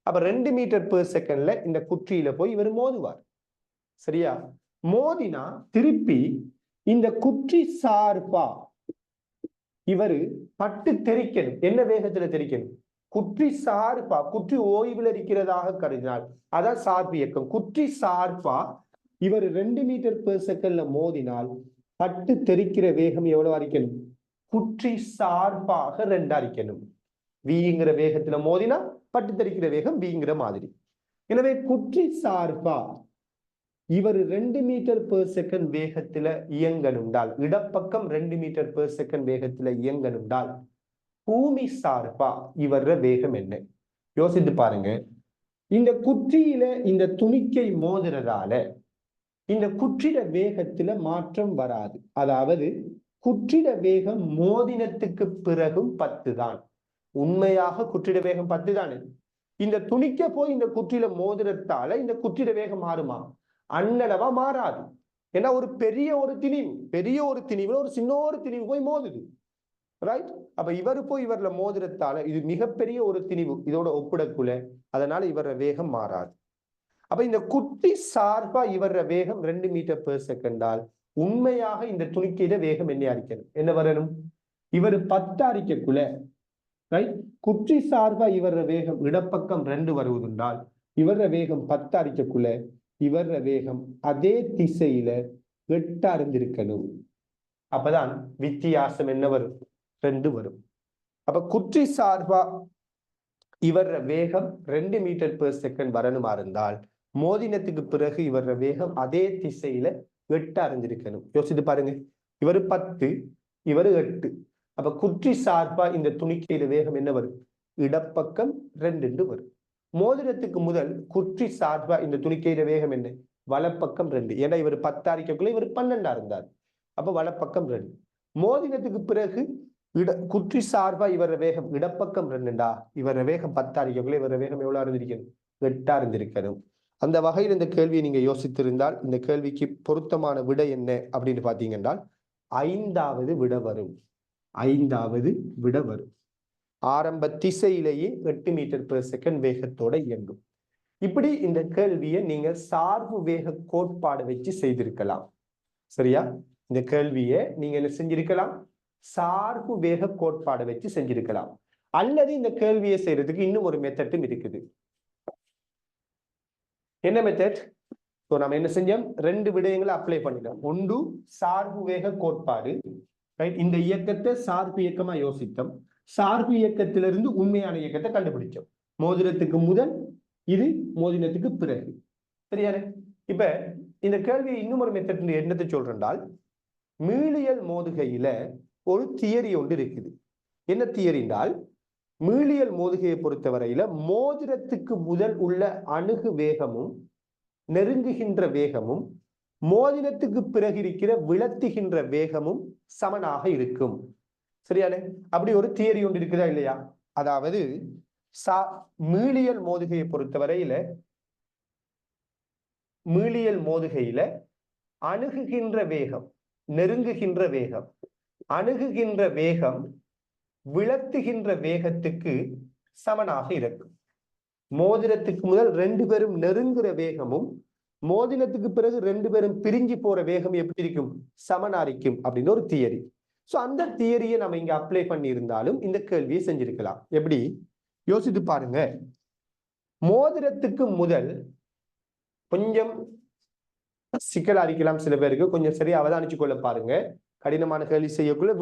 அப்ப 2 மீட்டர் பெர் செகண்ட்ல இந்த குற்றியில போய் இவர் மோதுவார். சரியா? மோதினா திருப்பி இந்த குற்றி சார்பா இவரு பட்டு தெரிக்கணும். என்ன வேகத்துல தெரிக்கணும்? குற்றி சார்பா, குற்றி ஓய்வில் இருக்கிறதாக கருதினால் அதான் சார்பு இயக்கம். குற்றி சார்பா இவர் 2 மீட்டர் பெர் செகண்ட்ல மோதினால் பட்டு தெரிக்கிற வேகம் எவ்வளவு அரிக்கணும்? குற்றி சார்பாக 2 அரிக்கணும். விங்கிற வேகத்துல மோதினா பட்டு தெரிக்கிற வேகம் விங்கிற மாதிரி. எனவே குற்றி சார்பா இவர் 2 மீட்டர் பெர் செகண்ட் வேகத்துல இயங்கணுண்டால், இடப்பக்கம் 2 மீட்டர் பெர் செகண்ட் வேகத்துல இயங்கணுண்டால் பூமி சார்பா இவர வேகம் என்ன? யோசித்து பாருங்க. இந்த குற்றியில இந்த துணிக்கை மோதுறதால இந்த குற்றிட வேகத்துல மாற்றம் வராது. அதாவது குற்றிட வேகம் மோதினத்துக்கு பிறகும் 10 தான். உண்மையாக குற்றிட வேகம் 10 தானே. இந்த துணிக்க போய் இந்த குற்றில மோதிரத்தால இந்த குற்றிட வேகம் மாறுமா? அன்னளவா மாறாது. ஏன்னா ஒரு பெரிய ஒரு திணிவுல ஒரு சின்ன ஒரு திணிவு போய் மோதுது. ரைட்? அப்ப இவரு போய் இவர்ல மோதிரத்தால இது மிகப்பெரிய ஒரு திணிவு இதோட ஒப்பிடக்குள்ள, அதனால இவர வேகம் மாறாது. அப்ப இந்த குட்டி சார்பா இவர வேகம் 2 மீட்டர் பெர் செகண்டால் உண்மையாக இந்த துணிக்கையிட வேகம் என்ன அரிக்கணும்? என்ன வரணும்? இவர் 10 அரிக்கக்குள்ள, ரைட்? குற்றி சார்பா இவர வேகம் இடப்பக்கம் 2 வருவதுண்டால் இவர வேகம் 10 அரிக்கக்குள்ள இவர வேகம் அதே திசையில 8 அறிந்திருக்கணும். அப்பதான் வித்தியாசம் என்ன வரும்? 2 வரும். அப்ப குற்றி சார்பா இவர வேகம் 2 மீட்டர் பெர் செகண்ட் வரணுமா இருந்தால் மோதினத்துக்கு பிறகு இவர வேகம் அதே திசையில 8 அறிந்திருக்கணும். யோசித்து பாருங்க. இவரு 10, இவரு 8. அப்ப குற்றி சார்பா இந்த துணிக்கையில வேகம் என்ன வரும்? இடப்பக்கம் 2 வரும். மோதிரத்துக்கு முதல் குற்றி சார்பா இந்த துணிக்கையில வேகம் என்ன? வலப்பக்கம் 2. ஏன்னா இவர் 10 அறிக்கக்குள்ள இவர் 12 இருந்தார். அப்ப வலப்பக்கம் 2. மோதினத்துக்கு பிறகு குற்றி சார்பா இவர வேகம் இடப்பக்கம் 2டா, இவர வேகம் 10 அறிக்கக்குள்ள இவர வேகம் எவ்வளவு அறிந்திருக்கணும்? 8 அறிந்திருக்கணும். அந்த வகையில் இந்த கேள்வியை நீங்க யோசித்திருந்தால் இந்த கேள்விக்கு பொருத்தமான விடை என்ன அப்படின்னு பாத்தீங்கன்னா 5வது விட வரும். 5வது விட வரும். ஆரம்ப திசையிலேயே 8 மீட்டர் பெர் செகண்ட் வேகத்தோட இயங்கும். இப்படி இந்த கேள்வியை நீங்க சார்பு வேக கோட்பாடு வச்சு செய்திருக்கலாம். சரியா? இந்த கேள்வியை நீங்க என்ன செஞ்சிருக்கலாம், சார்பு வேக கோட்பாடை வச்சு செஞ்சிருக்கலாம். அல்லது இந்த கேள்வியை செய்யறதுக்கு இன்னும் ஒரு மெத்தடும் இருக்குது. என்ன மெத்தட்? நம்ம என்ன செஞ்சோம், ரெண்டு விடயங்களை அப்ளை பண்ணிட்டோம். ஒன்று சார்பு வேக கோட்பாடு, இந்த இயக்கத்தை சார்பு இயக்கமா யோசித்தோம். சார்பு இயக்கத்திலிருந்து உண்மையான இயக்கத்தை கண்டுபிடிச்சோம். மோதிரத்துக்கு முதல், இது மோதிரத்துக்கு பிறகு. சரியானே? இப்ப இந்த கேள்வியை இன்னும் ஒரு மெத்தட் என்னத்தை சொல்றால், மீளியல் மோதுகையில ஒரு தியரி ஒன்று இருக்குது. என்ன தியரி என்றால், மீளியல் மோதுகையை பொறுத்தவரையில மோதிரத்துக்கு முதல் உள்ள அணுகு வேகமும் நெருங்குகின்ற வேகமும் மோதிரத்துக்கு பிறகு இருக்கிற விளத்துகின்ற வேகமும் சமனாக இருக்கும். சரியானே? அப்படி ஒரு தியரி ஒன்று இருக்குதா இல்லையா? அதாவது மீளியல் மோதுகையை பொறுத்தவரையில மீளியல் மோதுகையில அணுகுகின்ற வேகம், நெருங்குகின்ற வேகம், அணுகுகின்ற வேகம் விளத்துகின்ற வேகத்துக்கு சமனாக இருக்கும். மோதிரத்துக்கு முதல் ரெண்டு பேரும் நெருங்குற வேகமும் மோதிரத்துக்கு பிறகு ரெண்டு பேரும் பிரிஞ்சு போற வேகம் எப்படி இருக்கும், சமனாரிக்கும் அப்படின்னு ஒரு தியரி. சோ அந்த தியரியை நம்ம இங்க அப்ளை பண்ணி இருந்தாலும் இந்த கேள்வியை செஞ்சிருக்கலாம். எப்படி யோசித்து பாருங்க. மோதிரத்துக்கு முதல் கொஞ்சம் சிக்கல் அடிக்கலாம் சில பேருக்கு, கொஞ்சம் சரியா அவதானிச்சு கொள்ள பாருங்க. கடினமான கேள்வி செய்யக்குள்ள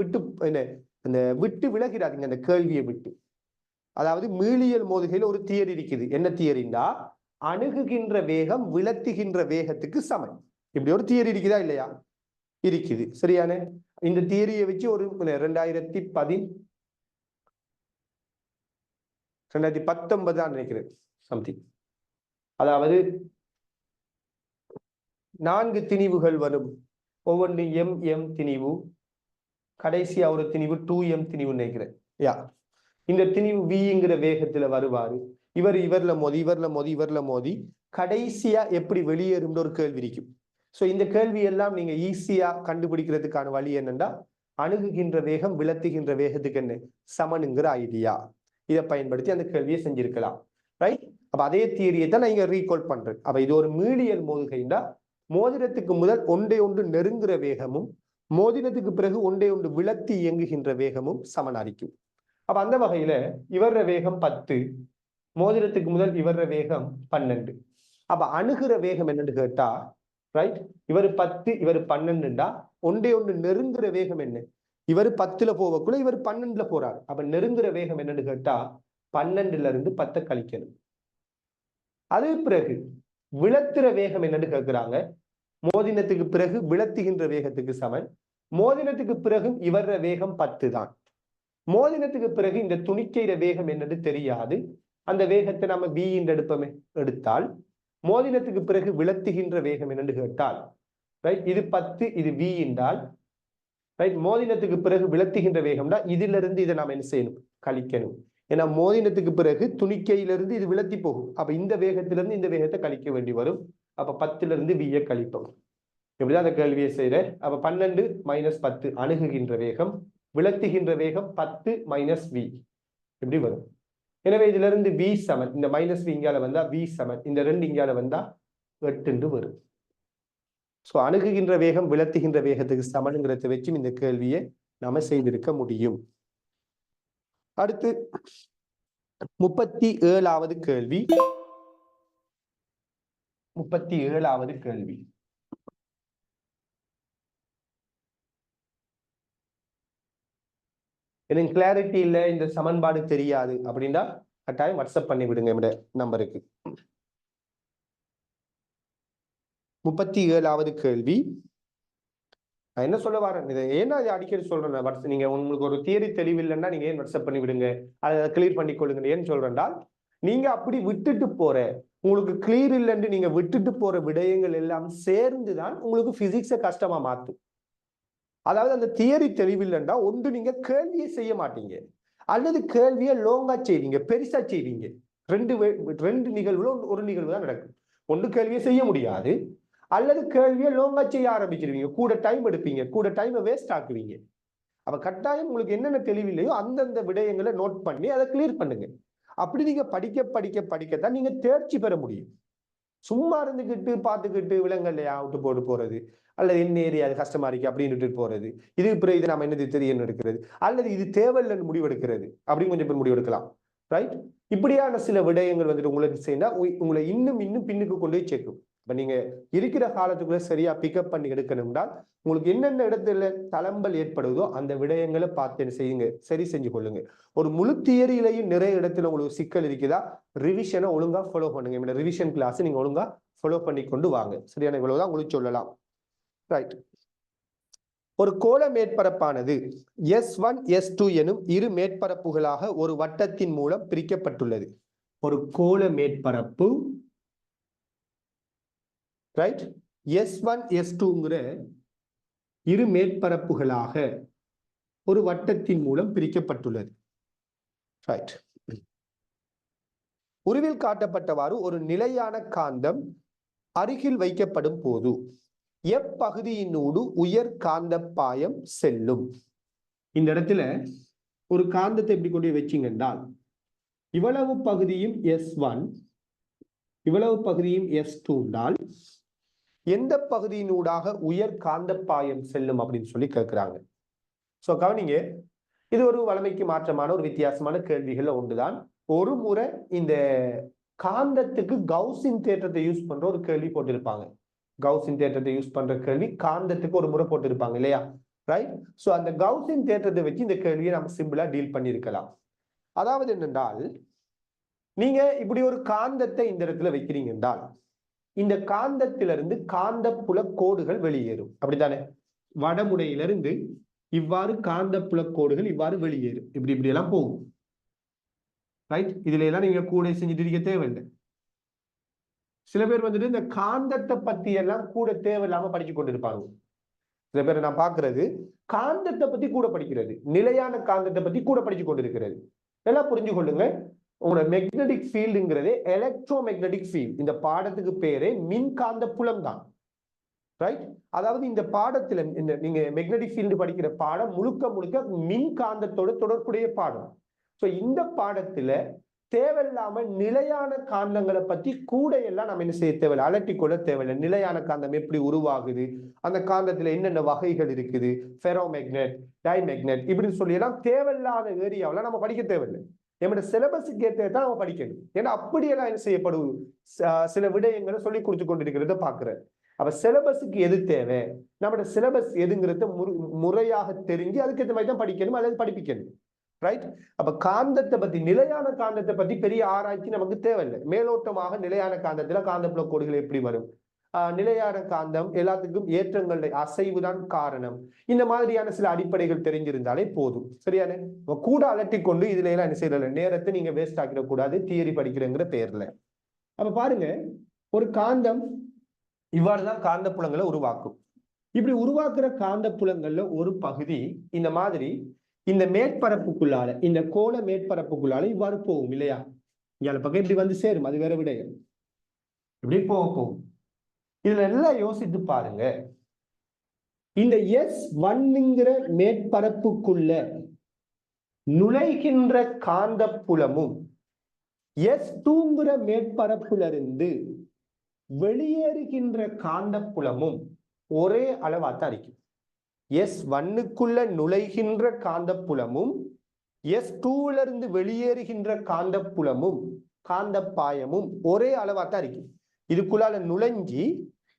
விட்டு விலகிறாதீங்க அந்த கேள்வியை விட்டு. அதாவது மீளியல் மோதுகையில் ஒரு தியரி இருக்குது. என்ன தியரிண்டா, அணுகுகின்ற வேகம் விளத்துகின்ற வேகத்துக்கு சமம். இப்படி ஒரு தியரி இருக்குதா இல்லையா? இருக்குது. சரியான? இந்த தியரியை வச்சு ஒரு 2019 தான் நினைக்கிறேன் சம்திங். அதாவது 4 திணிவுகள் வரும். ஒவ்வொன்று எம் திணிவு, கடைசியா ஒரு திணிவு 2m திணிவு நினைக்கிறேன். இந்த திணிவு விங்கிற வேகத்துல வருவாரு. இவர்ல மோதி கடைசியா எப்படி வெளியேறும் ஒரு கேள்வி இருக்கும். சோ இந்த கேள்வி எல்லாம் நீங்க ஈஸியா கண்டுபிடிக்கிறதுக்கான வழி என்னன்னா, அணுகுகின்ற வேகம் விளத்துகின்ற வேகத்துக்கு என்ன சமனுங்கிற ஐடியா, இதை பயன்படுத்தி அந்த கேள்வியை செஞ்சிருக்கலாம். ரைட்? அப்ப அதே தியரியை தான் நான் இங்க ரீகால் பண்றேன். அப்ப இது ஒரு மீளியல் மோதுகைண்டா, மோதிரத்துக்கு முதல் ஒன்றே ஒன்று நெருங்குற வேகமும் மோதிரத்துக்கு பிறகு ஒன்றே ஒன்று விளத்தி இயங்குகின்ற வேகமும் சமனாரிக்கும். அப்ப அந்த வகையில இவர வேகம் 10, மோதிரத்துக்கு முதல் இவர வேகம் 12. அப்ப அணுகிற வேகம் என்னன்னு கேட்டா, ரைட், இவர் 10 இவர் 12டா ஒன்றே ஒன்று நெருங்குற வேகம் என்ன, இவர் 10ல போவக்குள்ள இவர் 12ல போறாரு. அப்ப நெருங்குற வேகம் என்னன்னு கேட்டா 12ல இருந்து 10 கழிக்கணும். அது பிறகு விளத்துற வேகம் என்னன்னு கேட்கிறாங்க. மோதினத்துக்கு பிறகு விளத்துகின்ற வேகத்துக்கு சமன். மோதினத்துக்கு பிறகு இவர வேகம் 10 தான். மோதினத்துக்கு பிறகு இந்த துணிக்கைற வேகம் என்னன்னு தெரியாது. அந்த வேகத்தை நம்ம v எடுப்போமே, எடுத்தால் மோதினத்துக்கு பிறகு விளத்துகின்ற வேகம் என்னன்னு கேட்டால், ரைட், இது 10 இது v என்றால், ரைட், மோதினத்துக்கு பிறகு விளத்துகின்ற வேகம்னா இதுல இருந்து இதை நாம என்ன செய்யணும், கழிக்கணும். ஏன்னா மோதினத்துக்கு பிறகு துணிக்கையிலிருந்து இது விளத்தி போகும். அப்ப இந்த வேகத்திலிருந்து இந்த வேகத்தை கழிக்க வேண்டி வரும். அப்ப 10ல இருந்து v கழிப்போம். இப்படிதான் அந்த கேள்வியை செய்யறேன். அப்ப 12 - 10 அணுகுகின்ற வேகம், விளத்துகின்ற வேகம் 10 - v இப்படி வரும். எனவே இதுல இருந்து v சமன், இந்த -v இங்கால வந்தா v சமன், இந்த 2 இங்கால வந்தா 8 வரும். சோ அணுகுகின்ற வேகம் விளத்துகின்ற வேகத்துக்கு சமன்ங்கிறத வச்சும் இந்த கேள்வியை நாம செய்திருக்க முடியும். அடுத்து 37வது கேள்வி. 37வது கேள்வி. எனக்கு கிளாரிட்டி இல்லை, இந்த சமன்பாடு தெரியாது அப்படின்னா கட்டாயம் வாட்ஸ்அப் பண்ணி விடுங்க என்னோட நம்பருக்கு. 37வது கேள்வி. நான் என்ன சொல்ல வரேன், இதை ஏன்னா அடிக்கடி சொல்றேன், நீங்க உங்களுக்கு ஒரு தியரி தெளிவில்லைன்னா நீங்க ஏன் வாட்ஸ்அப் பண்ணி விடுங்க, அதை கிளியர் பண்ணி கொள்ளுங்க. ஏன்னு சொல்றேன்டா, நீங்க அப்படி விட்டுட்டு போற, உங்களுக்கு கிளியர் இல்லைன்னு நீங்க விட்டுட்டு போற விடயங்கள் எல்லாம் சேர்ந்துதான் உங்களுக்கு பிசிக்ஸை கஷ்டமா மாத்தும். அதாவது அந்த தியரி தெளிவில்லைன்னா ஒன்று நீங்க கேள்வியை செய்ய மாட்டீங்க, அல்லது கேள்வியை லோங்கா செய்வீங்க, பெருசா செய்வீங்க. ரெண்டு நிகழ்வுல ஒரு நிகழ்வு தான் நடக்கும். ஒன்று கேள்வியை செய்ய முடியாது, அல்லது கேள்வியை லோங்கா செய்ய ஆரம்பிச்சிருவீங்க, கூட டைம் எடுப்பீங்க, கூட டைமை வேஸ்ட் ஆக்குவீங்க. அப்ப கட்டாயம் உங்களுக்கு என்னென்ன தெளிவில்லையோ அந்தந்த விடயங்களை நோட் பண்ணி அதை கிளியர் பண்ணுங்க. அப்படி நீங்க படிக்க படிக்க படிக்கத்தான் நீங்க தேர்ச்சி பெற முடியும். சும்மா இருந்துக்கிட்டு பார்த்துக்கிட்டு விலங்கல்லையா விட்டு போட்டு போறது, அல்லது என்ன ஏரியா அது கஷ்டமா இருக்கு அப்படின்னு விட்டுட்டு போறது, இதுக்கு பிறகு இது நம்ம என்னது தெரியும் எடுக்கிறது, அல்லது இது தேவையில்லைன்னு முடிவெடுக்கிறது அப்படின்னு கொஞ்சம் பேர் முடிவெடுக்கலாம். ரைட்? இப்படியான சில விடயங்கள் வந்துட்டு உங்களுக்கு செய்யணும்னா உங்களை இன்னும் இன்னும் பின்னுக்கு கொண்டு போய் சேர்க்கும். இப்ப நீங்க இருக்கிற காலத்துக்குள்ள சரியா பிக்கப் பண்ணி எடுக்கணும்னா உங்களுக்கு என்னென்ன இடத்துல தளம்பல் ஏற்படுதோ அந்த விடயங்களை பார்த்து செய்யுங்க, சரி செஞ்சு கொள்ளுங்க. ஒரு முழு தியரியிலையும் நிறைய இடத்துல உங்களுக்கு சிக்கல் இருக்குதா, ரிவிஷனை ஒழுங்கா ஃபாலோ பண்ணுங்க. இந்த ரிவிஷன் கிளாஸ் நீங்க ஒழுங்கா ஃபாலோ பண்ணி கொண்டு வாங்க. சரியான இவ்வளவுதான் உங்களுக்கு சொல்லலாம். ரைட். ஒரு கோள மேற்பரப்பானது S1 S2 எனும் இரு மேற்பரப்புகளாக ஒரு வட்டத்தின் மூலம் பிரிக்கப்பட்டுள்ளது. ஒரு கோள மேற்பரப்பு ரைட் S1 S2ங்கிற இரு மேற்பரப்புகளாக ஒரு வட்டத்தின் மூலம் பிரிக்கப்பட்டுள்ளது. ரைட். உருவில் காட்டப்பட்டவாறு ஒரு நிலையான காந்தம் அருகில் வைக்கப்படும் போது எப்பகுதியினூடு உயர் காந்த பாயம் செல்லும். இந்த இடத்துல ஒரு காந்தத்தை எப்படி கொண்டு வச்சிங்க என்றால் இவ்வளவு பகுதியும் S1 இவ்வளவு பகுதியும் S2 என்றால் எந்த பகுதியினூடாக உயர் காந்த பாயம் செல்லும் அப்படின்னு சொல்லி கேட்கிறாங்க. சோ கவனிங்க, இது ஒரு வளமைக்கு மாற்றமான ஒரு வித்தியாசமான கேள்விகள் ஒன்றுதான். ஒரு முறை இந்த காந்தத்துக்கு கவுசின் தேற்றத்தை யூஸ் பண்ற ஒரு கேள்வி போட்டிருப்பாங்க. கவுசின் தேற்றத்தை யூஸ் பண்ற கேள்வி காந்தத்துக்கு ஒரு முறை போட்டிருப்பாங்க இல்லையா? ரைட். சோ அந்த கவுசின் தேற்றத்தை வச்சு இந்த கேள்வியை நம்ம சிம்பிளா டீல் பண்ணியிருக்கலாம். அதாவது என்னென்றால், நீங்க இப்படி ஒரு காந்தத்தை இந்த இடத்துல வைக்கிறீங்க என்றால் இந்த காந்தத்திலிருந்து காந்த புல கோடுகள் வெளியேறும். அப்படித்தானே? வடமுனையிலிருந்து இவ்வாறு காந்த புல கோடுகள் இவ்வாறு வெளியேறும். இப்படி எல்லாம் போகும். ரைட். இதுல எல்லாம் நீங்க கூட செஞ்சுட்டு இருக்க தேவையில்லை. சில பேர் வந்துட்டு இந்த காந்தத்தை பத்தி எல்லாம் கூட தேவையில்லாம படிச்சு கொண்டிருப்பாங்க. சில பேர் நான் பாக்குறது காந்தத்தை பத்தி கூட படிக்கிறது, நிலையான காந்தத்தை பத்தி கூட படிச்சு கொண்டிருக்கிறது. எல்லாம் புரிஞ்சு கொள்ளுங்க. உங்களோட மேக்னெட்டிக் ஃபீல்டுங்கிறதே எலக்ட்ரோ மேக்னெட்டிக் ஃபீல்ட். இந்த பாடத்துக்கு பேரே மின்காந்த புலம் தான். ரைட். அதாவது இந்த பாடத்துல நீங்க மேக்னெட்டிக் ஃபீல்டு படிக்கிற பாடம் முழுக்க முழுக்க மின்காந்தத்தோட தொடர்புடைய பாடம். சோ இந்த பாடத்துல தேவையில்லாம நிலையான காந்தங்களை பத்தி கூட எல்லாம் நம்ம என்ன செய்ய தேவையில்லை, அலட்டி கொள்ள தேவையில்லை. நிலையான காந்தம் எப்படி உருவாகுது, அந்த காந்தத்துல என்னென்ன வகைகள் இருக்குது, ஃபெரோ மேக்னெட், டைமேக்னெட் இப்படின்னு சொல்லி எல்லாம் தேவையில்லாத ஏரியாவில் நம்ம படிக்க தேவையில்லை. நம்முடைய சிலபஸுக்கு ஏற்றதான் நம்ம படிக்கணும். ஏன்னா அப்படியெல்லாம் என்ன செய்யப்படுது, சில விடயங்களை சொல்லி கொடுத்து கொண்டிருக்கிறத பாக்குறேன். அப்ப சிலபஸுக்கு எது தேவை, நம்மளோட சிலபஸ் எதுங்கிறத முறையாக தெரிஞ்சு அதுக்கேற்ற மாதிரி தான் படிக்கணும் அல்லது படிப்பிக்கணும். ரைட். அப்ப காந்தத்தை பத்தி, நிலையான காந்தத்தை பத்தி பெரிய ஆராய்ச்சி நமக்கு தேவையில்லை. மேலோட்டமாக நிலையான காந்தத்துல காந்தப்புல கோடுகள் எப்படி வரும், நிலையான காந்தம் எல்லாத்துக்கும் ஏற்றங்களுடைய அசைவுதான் காரணம், இந்த மாதிரியான சில அடிப்படைகள் தெரிஞ்சிருந்தாலே போதும். சரியான கூட அலட்டி கொண்டு இதுல எல்லாம் என்ன செய்யல, நேரத்தை நீங்க வேஸ்ட் ஆக்கிடக்கூடாது தியரி படிக்கிறேங்கிற பேர்ல. அப்ப பாருங்க, ஒரு காந்தம் இவ்வாறுதான் காந்த புலங்களை உருவாக்கும். இப்படி உருவாக்குற காந்த புலங்கள்ல ஒரு பகுதி இந்த மாதிரி இந்த மேற்பரப்புக்குள்ளால, இந்த கோள மேற்பரப்புக்குள்ளால இவ்வாறு போகும் இல்லையா? இயால பக்கம் இப்படி வந்து சேரும், அது வேற விடயம். இப்படி போகும். இதுல எல்லாம் யோசித்து பாருங்க. இந்த S1ங்கிற மேற்பரப்புக்குள்ள நுழைகின்ற காந்த புலமும் S2ங்கிற மேற்பரப்புல இருந்து வெளியேறுகின்ற காந்த புலமும் ஒரே அளவாத்தான் இருக்கும். S1க்குள்ள நுழைகின்ற காந்த புலமும் S2ல இருந்து வெளியேறுகின்ற காந்த புலமும் காந்த பாயமும் ஒரே அளவாத்தான் இருக்கும். இதுக்குள்ளால நுழைஞ்சி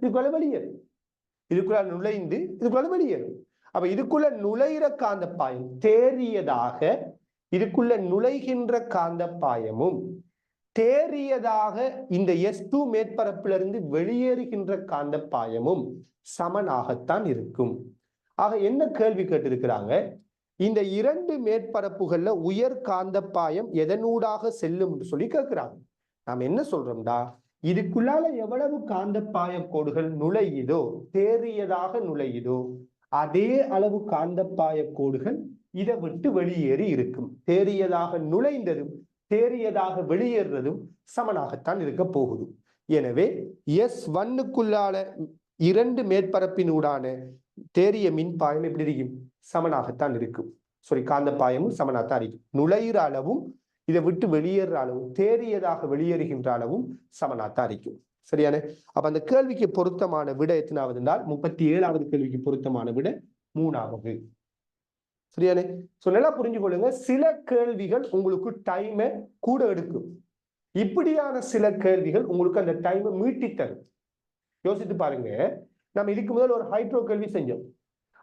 இதுக்குள்ள வெளியேறும், இதுக்குள்ள நுழைந்து இதுக்குள்ள வெளியேறும். அப்ப இதுக்குள்ள நுழைகிற காந்த பாயம் தேறியதாக, இதுக்குள்ள நுழைகின்ற காந்த பாயமும் தேறியதாக இந்த S2 மேற்பரப்பிலிருந்து வெளியேறுகின்ற காந்த பாயமும் சமனாகத்தான் இருக்கும். ஆக என்ன கேள்வி கேட்டிருக்கிறாங்க, இந்த இரண்டு மேற்பரப்புகள்ல உயர் காந்த பாயம் எதனூடாக செல்லும் என்று சொல்லி கேட்கிறாங்க. நாம் என்ன சொல்றோம்டா, இதுக்குள்ளால எவ்வளவு காந்த பாய கோடுகள் நுழையுதோ, தேறியதாக நுழையுதோ, அதே அளவு காந்த பாய கோடுகள் இதை விட்டு வெளியேறி இருக்கும். தேறியதாக நுழைந்ததும் தேறியதாக வெளியேறதும் சமனாகத்தான் இருக்க போகுது. எனவே S1க்குள்ளால இரண்டு மேற்பரப்பினூடான தேறிய மின் பாயம் எப்படி இருக்கும், சமனாகத்தான் இருக்கும். காந்த பாயமும் சமனாகத்தான் இருக்கும். நுழைகிற அளவும் இதை விட்டு வெளியேற அளவும் தேறியதாக வெளியேறுகின்ற அளவும் சமனாகத்தான் இருக்கும். சரியானே? அப்ப அந்த கேள்விக்கு பொருத்தமான விட எத்தனாவது என்றால் 37வது கேள்விக்கு பொருத்தமான விட 3வது. சரியானே? சோ நல்லா புரிஞ்சு கொள்ளுங்க. சில கேள்விகள் உங்களுக்கு டைமை கூட எடுக்கும். இப்படியான சில கேள்விகள் உங்களுக்கு அந்த டைமை மீட்டி தரும். யோசித்து பாருங்க. நம்ம இதுக்கு முதல் ஒரு ஹைட்ரோ கேள்வி செஞ்சோம்.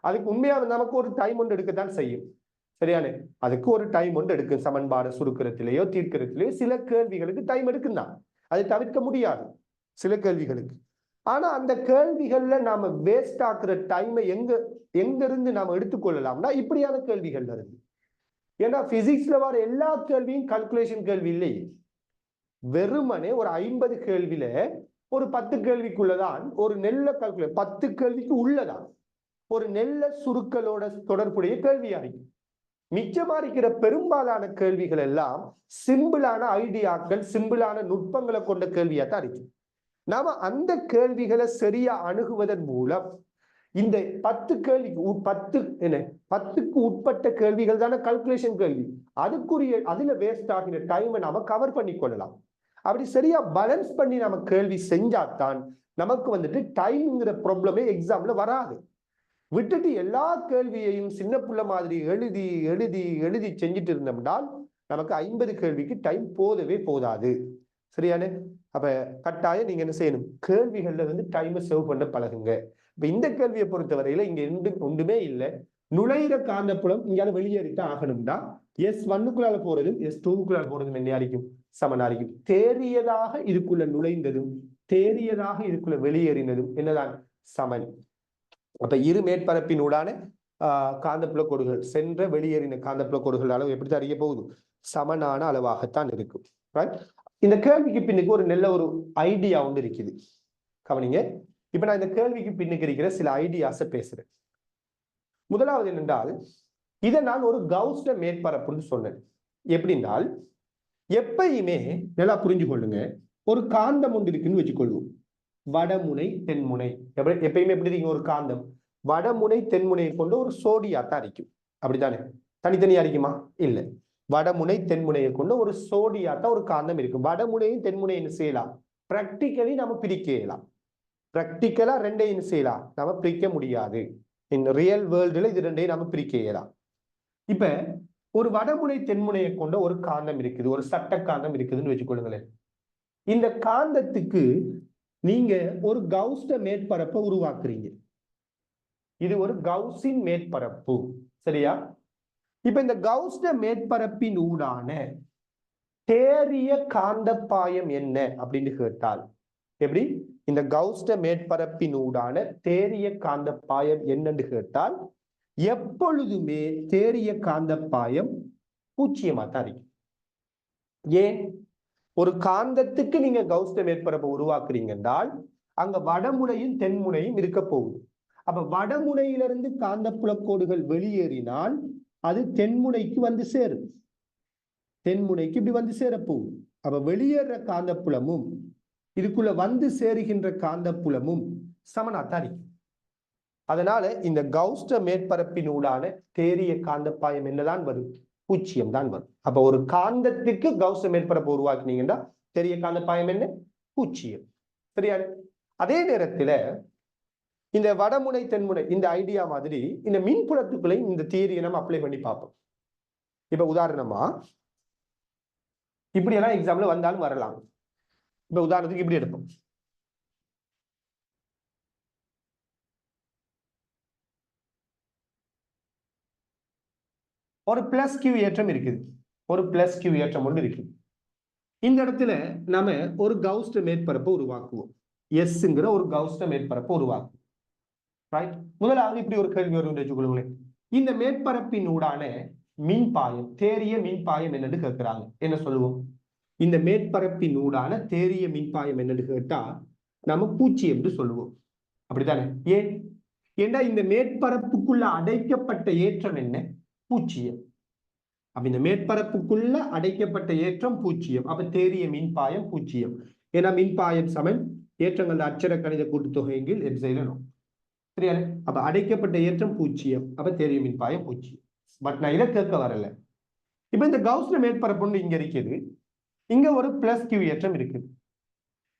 அதுக்கு உண்மையாக நமக்கு ஒரு டைம் ஒன்று எடுக்கத்தான் செய்யும். சரியானே? அதுக்கு ஒரு டைம் ஒன்று எடுக்கும். சமன்பாடு சுருக்கிறதுலையோ தீர்க்கிறதுலையோ சில கேள்விகளுக்கு டைம் எடுக்கும் தான். அதை தவிர்க்க முடியாது சில கேள்விகளுக்கு. ஆனா அந்த கேள்விகள்ல நாம வேஸ்ட் ஆக்குற டைமை எங்க இருந்து நாம எடுத்துக்கொள்ளலாம்னா இப்படியான கேள்விகள்ல இருந்து. ஏன்னா பிசிக்ஸ்ல வர எல்லா கேள்வியும் கால்குலேஷன் கேள்வி இல்லை. வெறுமனே ஒரு 50 கேள்வியில ஒரு 10 கேள்விக்குள்ளதான் ஒரு நெல்ல கால்குலேட் 10 கேள்விக்கு உள்ளதான் ஒரு நெல்ல சுருக்களோட தொடர்புடைய கேள்வியா இருக்கும். மிச்சமா இருக்கிற பெரும்பாலான கேள்விகள் எல்லாம் சிம்பிளான ஐடியாக்கள், சிம்பிளான நுட்பங்களை கொண்ட கேள்வியா தான் இருக்கு. நாம அந்த கேள்விகளை சரியா அணுகுவதன் மூலம் இந்த 10 கேள்விக்கு 10க்கு உட்பட்ட கேள்விகள் தானே கால்குலேஷன் கேள்வி. அதுல வேஸ்ட் ஆகிற டைமை நாம கவர் பண்ணி கொள்ளலாம். அப்படி சரியா பேலன்ஸ் பண்ணி நம்ம கேள்வி செஞ்சாதான் நமக்கு வந்துட்டு டைம்ங்கிற ப்ராப்ளமே எக்ஸாம்ல வராது. விட்டுட்டு எல்லா கேள்வியையும் சின்ன புள்ள மாதிரி எழுதி எழுதி எழுதி செஞ்சுட்டு இருந்தோம்னால் நமக்கு 50 கேள்விக்கு டைம் போதவே போதாது. சரியானே? அப்ப கட்டாயம் நீங்க என்ன செய்யணும், கேள்விகள்ல வந்து டைமை சேவ் பண்ண பழகுங்க. இப்ப இந்த கேள்வியை பொறுத்தவரையில இங்க ஒன்றுமே இல்லை. நுழையிற காந்தப்புலம் இங்கால வெளியேறித்தான் ஆகணும்னா S1க்குள்ளால போறதும் S2க்குள்ளால போறதும் என்ன அடிக்கும், சமனா இருக்கும். தேறியதாக இதுக்குள்ள நுழைந்ததும் தேறியதாக இதுக்குள்ள வெளியேறினதும் என்னதான் சமன். அப்ப இரு மேற்பரப்பினூடான காந்தப்புல கோடுகள் சென்ற வெளியேறின காந்தப்புல கோடுகள் அளவு எப்படி அறிய போகுது, சமனான அளவாகத்தான் இருக்கும். இந்த கேள்விக்கு பின்னுக்கு ஒரு நல்ல ஒரு ஐடியா ஒன்று இருக்குது. கவனிங்க. இப்ப நான் இந்த கேள்விக்கு பின்னுக்கு இருக்கிற சில ஐடியாஸை பேசுறேன். முதலாவது என்னென்றால், இதை நான் ஒரு கவுஸ்ட மேற்பரப்புன்னு சொன்னேன். எப்படின்னால், எப்பயுமே நல்லா புரிஞ்சு கொள்ளுங்க, ஒரு காந்தம் ஒன்று இருக்குன்னு வச்சுக்கொள்வோம். வடமுனை தென்முனை. எப்பயுமே எப்படி இருக்கும் ஒரு காந்தம், வடமுனை தென்முனையை கொண்டு ஒரு சோடியாத்தான் அரிக்கும். அப்படித்தானே? தனித்தனியா அரிக்குமா? இல்லை. வடமுனை தென்முனையை கொண்டு ஒரு சோடியாத்தான் ஒரு காந்தம் இருக்கும். வடமுனையும் தென்முனையும் செய்யலாம், பிராக்டிக்கலி நம்ம பிரிக்கலாம். பிராக்டிக்கலா ரெண்டையும் செய்யலாம், நம்ம பிரிக்க முடியாது. இந்த ரியல் வேர்ல்டுல இது ரெண்டையும் நம்ம பிரிக்கலாம். இப்ப ஒரு வடமுனை தென்முனையை கொண்ட ஒரு காந்தம் இருக்குது, ஒரு சட்ட காந்தம் இருக்குதுன்னு வச்சுக்கொள்ளுங்களேன். இந்த காந்தத்துக்கு நீங்க ஒரு கவுஸ்ட மேற்பரப்பை உருவாக்குறீங்க. இது ஒரு கவுசின் மேற்பரப்பு. சரியா? இப்ப இந்த கவுஸ்ட மேற்பரப்பின் ஊடான தேறிய காந்தப்பாயம் என்ன அப்படின்னு கேட்டால், எப்படி இந்த கவுஸ்ட மேற்பரப்பின் ஊடான தேறிய காந்தப்பாயம் என்னன்னு கேட்டால், எப்பொழுதுமே தேறிய காந்தப்பாயம் 0 தான் இருக்கு. ஏன்? ஒரு காந்தத்துக்கு நீங்க கவுஸ்ட மேற்பரப்பை உருவாக்குறீங்க என்றால் அங்க வடமுனையும் தென்முனையும் இருக்க போகுது. அப்ப வடமுனையிலிருந்து காந்தப்புல கோடுகள் வெளியேறினால் அது தென்முனைக்கு வந்து சேரும். தென்முனைக்கு இப்படி வந்து சேரப்போகுது. அப்ப வெளியேற காந்தப்புலமும் இதுக்குள்ள வந்து சேருகின்ற காந்தப்புலமும் சமனாத்தான் இருக்கு. அதனால இந்த கவுஸ்ட மேற்பரப்பினூடான தேறிய காந்தப்பாயம் என்னதான் வரும், 0 தான் வரும். அப்ப ஒரு காந்தத்துக்கு கவுஸ்ட மேற்பரப்பு உருவாக்கினீங்கன்னா தேறிய காந்தப்பாயம் என்ன, 0. சரியா? அதே நேரத்துல இந்த வடமுனை தென்முனை இந்த ஐடியா மாதிரி இந்த மின்புலத்துக்குள்ளையும் இந்த தியரியை நம்ம அப்ளை பண்ணி பார்ப்போம். இப்ப உதாரணமா இப்படி எல்லாம் எக்ஸாம்ல வந்தாலும் வரலாம். இப்ப உதாரணத்துக்கு இப்படி எடுப்போம். ஒரு பிளஸ் கியூ ஏற்றம் இருக்குது, ஒரு பிளஸ் கியூ ஏற்றம் ஒன்று இருக்குது. இந்த இடத்துல நாம ஒரு கவுஸ்ட மேற்பரப்பை உருவாக்குவோம். எஸ்ங்கிற ஒரு கவுஸ்ட மேற்பரப்பை உருவாக்குவோம். ரைட்? முதலாவது இப்படி ஒரு கேள்வி வரும் வச்சுக்கொள்ளுங்களேன். இந்த மேற்பரப்பின் ஊடான மின்பாயம், தேறிய மின்பாயம் என்னன்னு கேட்கிறாங்க. என்ன சொல்லுவோம்? இந்த மேற்பரப்பின் ஊடான தேறிய மின்பாயம் என்னன்னு கேட்டா நம்ம 0 என்று சொல்லுவோம். அப்படித்தானே? ஏன்? ஏன்னா இந்த மேற்பரப்புக்குள்ள அடைக்கப்பட்ட ஏற்றம் என்ன, 0. அப்ப இந்த மேற்பரப்புக்குள்ள அடைக்கப்பட்ட ஏற்றம் 0. அப்ப தேறிய மின்பாயம் 0. ஏன்னா மின்பாயம் சமன் ஏற்றங்கள் அட்சர கணித கூட்டுத்தொகையில் எப்சிலன். சரியா? அப்ப அடைக்கப்பட்ட ஏற்றம் 0. அப்ப தேறிய மின்பாயம் 0. பட் நான் இதை கேட்க வரல. இப்ப இந்த கவுஸ்ல மேற்பரப்பு இங்க இருக்குது, இங்க ஒரு பிளஸ் கியூ ஏற்றம் இருக்குது.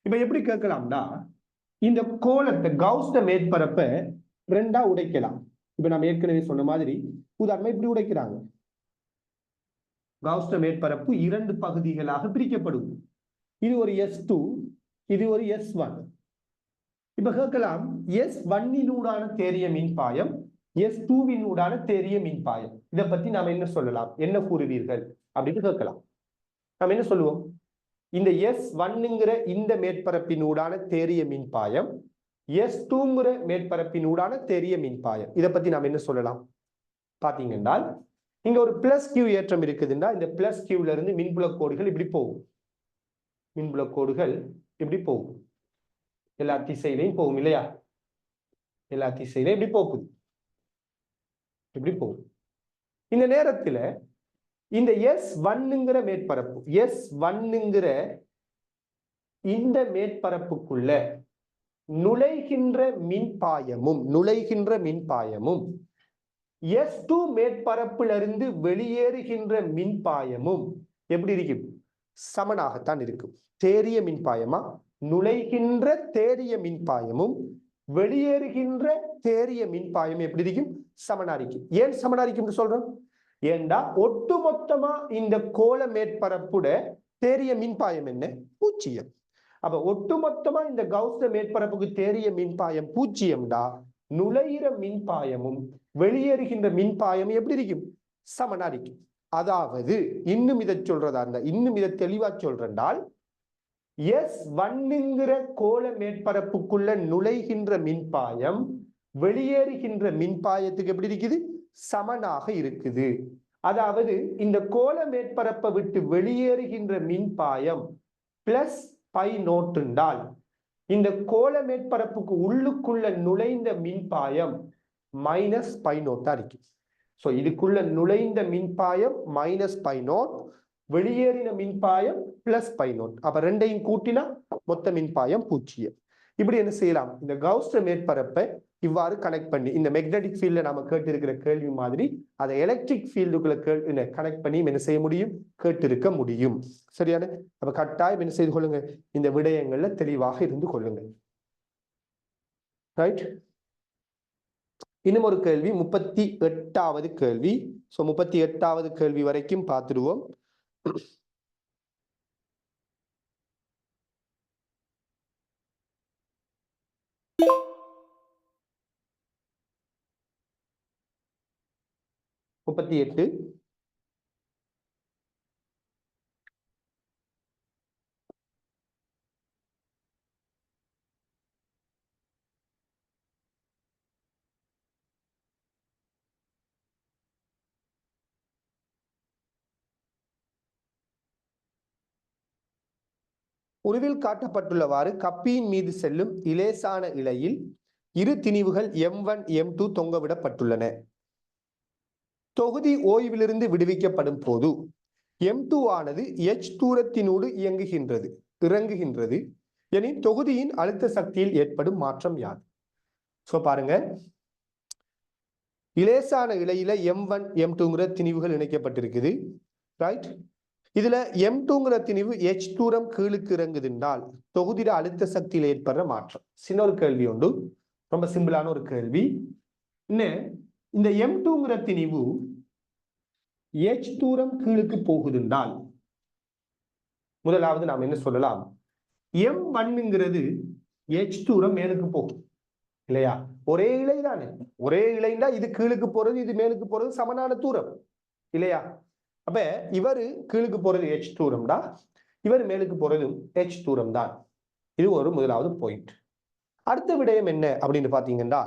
இப்ப எப்படி கேட்கலாம்னா, இந்த கோலத்தை கவுஸ்ட மேற்பரப்பை ரெண்டா உடைக்கலாம். இப்ப நம்ம ஏற்கனவே சொன்ன மாதிரி உதாரணமா இப்படி உடைக்கிறாங்க. கவுஸ்ட மேற்பரப்பு இரண்டு பகுதிகளாக பிரிக்கப்படும். இது ஒரு S2, இது ஒரு S1. இப்ப கேட்கலாம், S1 தேறிய மின்பாயம், S2 தேறிய மின்பாயம், இதை பத்தி நாம என்ன சொல்லலாம், என்ன கூறுவீர்கள் அப்படின்னு கேட்கலாம். நாம என்ன சொல்லுவோம், இந்த S1 இந்த மேற்பரப்பினூடான தேறிய மின்பாயம், S2 மேற்பரப்பினூடான தேறிய மின்பாயம், இதை பத்தி நாம என்ன சொல்லலாம் பாத்தீங்கன்னா, இங்க ஒரு பிளஸ் கியூ ஏற்றம் இருக்குதுன்னா, இந்த பிளஸ் கியூல இருந்து மின்புல கோடுகள் இப்படி போகும். மின்புல கோடுகள் இப்படி போகும், எல்லா திசையிலையும் போகும் இல்லையா, எல்லா திசையிலையும் இப்படி போகுது, இப்படி போகும். இந்த நேரத்துல இந்த S1 மேற்பரப்பு, S1 இந்த மேற்பரப்புக்குள்ள நுழைகின்ற மின்பாயமும் S2 மேற்பரப்பிலிருந்து வெளியேறுகின்ற மின்பாயமும் எப்படி இருக்கும், சமனாகத்தான் இருக்கும். தேறிய மின்பாயமா, நுழைகின்ற தேறிய மின்பாயமும் வெளியேறுகின்ற தேறிய மின்பாயம் எப்படி இருக்கும், சமனா இருக்கும். ஏன் சமனா இருக்கும் சொல்றோம், ஏண்டா ஒட்டுமொத்தமா இந்த கோள மேற்பரப்புட தேறிய மின்பாயம் என்ன, 0. அப்ப ஒட்டுமொத்தமா இந்த கவுஸ்ட மேற்பரப்புக்கு தேறிய மின்பாயம் 0டா, நுழைகிற மின்பாயமும் வெளியேறுகின்ற மின்பாயம் எப்படி இருக்கும், சமனா இருக்கும். அதாவது இன்னும் இதை சொல்றதா இருந்தா, இன்னும் இதை தெளிவா சொல்றால், S1 கோள மேற்பரப்புக்குள்ள நுழைகின்ற மின்பாயம் வெளியேறுகின்ற மின்பாயத்துக்கு எப்படி இருக்குது, சமனாக இருக்குது. அதாவது இந்த கோள மேற்பரப்பை விட்டு வெளியேறுகின்ற மின்பாயம் பிளஸ் பை நோட் என்றால், இந்த கோள மேற்பரப்புக்கு உள்ளுக்குள்ள நுழைந்த மின்பாயம் மைனஸ் பை நோட்டா இருக்கு. சோ இதுக்குள்ள நுழைந்த மின்பாயம் மைனஸ் பை நோட், வெளியேறின மின்பாயம் பிளஸ் பை நோட். அப்ப ரெண்டையும் கூட்டினா மொத்த மின்பாயம் 0. இப்படி என்ன செய்யலாம், இந்த கவுஸ்ட மேற்பரப்பை இவ்வாறு கனெக்ட் பண்ணி, இந்த மேக்னெட்டிக் ஃபீல்ட்ல நாம கேட்டு இருக்கிற கேள்வி மாதிரி அதை எலக்ட்ரிக் ஃபீல்டுக்குள்ள கனெக்ட் பண்ணி என்ன செய்ய முடியும், கேட்டு இருக்க முடியும். சரியான, அப்ப கட்டாயம் என்ன செய்து கொள்ளுங்க, இந்த விடயங்கள்ல தெளிவாக இருந்து கொள்ளுங்க. ரைட். இன்னும் ஒரு கேள்வி, 38வது கேள்வி. சோ 38வது கேள்வி வரைக்கும் பார்த்துடுவோம். உருவில் காட்டப்பட்டுள்ளவாறு கப்பியின் மீது செல்லும் இலேசான இழையில் இரு திணிவுகள் M1 M2 தொங்கவிடப்பட்டுள்ளன. தொகுதி ஓய்விலிருந்து விடுவிக்கப்படும் போது M2 ஆனது H தூரத்தினூடு இறங்குகின்றது எனில் தொகுதியின் அழுத்த சக்தியில் ஏற்படும் மாற்றம் யாது? சோ பாருங்க, இலேசான இழையில M1 M2 திணிவுகள் இணைக்கப்பட்டிருக்குது. ரைட். இதுல M2 திணிவு H தூரம் கீழுக்கு இறங்குதுன்றால் தொகுதியில அழுத்த சக்தியில் ஏற்படுற மாற்றம். சின்ன ஒரு கேள்வி உண்டு, ரொம்ப சிம்பிளான ஒரு கேள்வி. இந்த M2 திணிவு H தூரம் கீழுக்கு போகுதுன்றால் முதலாவது நாம் என்ன சொல்லலாம், M1 H தூரம் மேலுக்கு போகும் இல்லையா, ஒரே இழை தானே, ஒரே இழைன்னா இது கீழுக்கு போறது இது மேலுக்கு போறது சமனான தூரம் இல்லையா. அப்ப இவரு கீழுக்கு போறது H தூரம்டா, இவர் மேலுக்கு போறதும் H தூரம் தான். இது ஒரு முதலாவது பாயிண்ட். அடுத்த விடயம் என்ன அப்படின்னு பாத்தீங்கன்னா,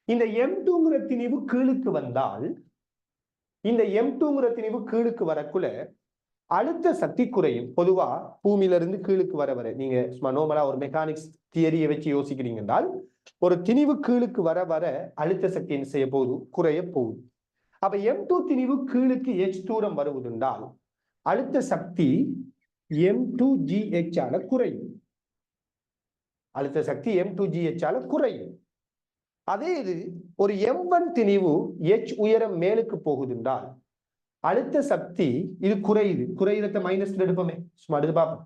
இந்த M2 திணிவு கீழுக்கு வந்தால், இந்த M2 திணிவு கீழுக்கு வரக்குள்ள அழுத்த சக்தி குறையும். பொதுவா பூமியில இருந்து கீழுக்கு வர நீங்க நோமலா ஒரு மெக்கானிக்ஸ் தியரியை வச்சு யோசிக்கிறீங்க என்றால், ஒரு திணிவு கீழுக்கு வர அழுத்த சக்தி என்ன செய்ய போகுது, குறைய போகுது. அப்ப M2 திணிவு கீழுக்கு H தூரம் வருவதுண்டால் அழுத்த சக்தி M2GH ஆல குறையும். அழுத்த சக்தி M2GH ஆல குறையும். அதே இது ஒரு M1 திணிவு H உயரம் மேலுக்கு போகுதுன்றால் அழுத்த சக்தி இது குறையுது. குறையிறத மைனஸ்ல எடுப்போமே, சும்மா எடுத்து பார்ப்போம்.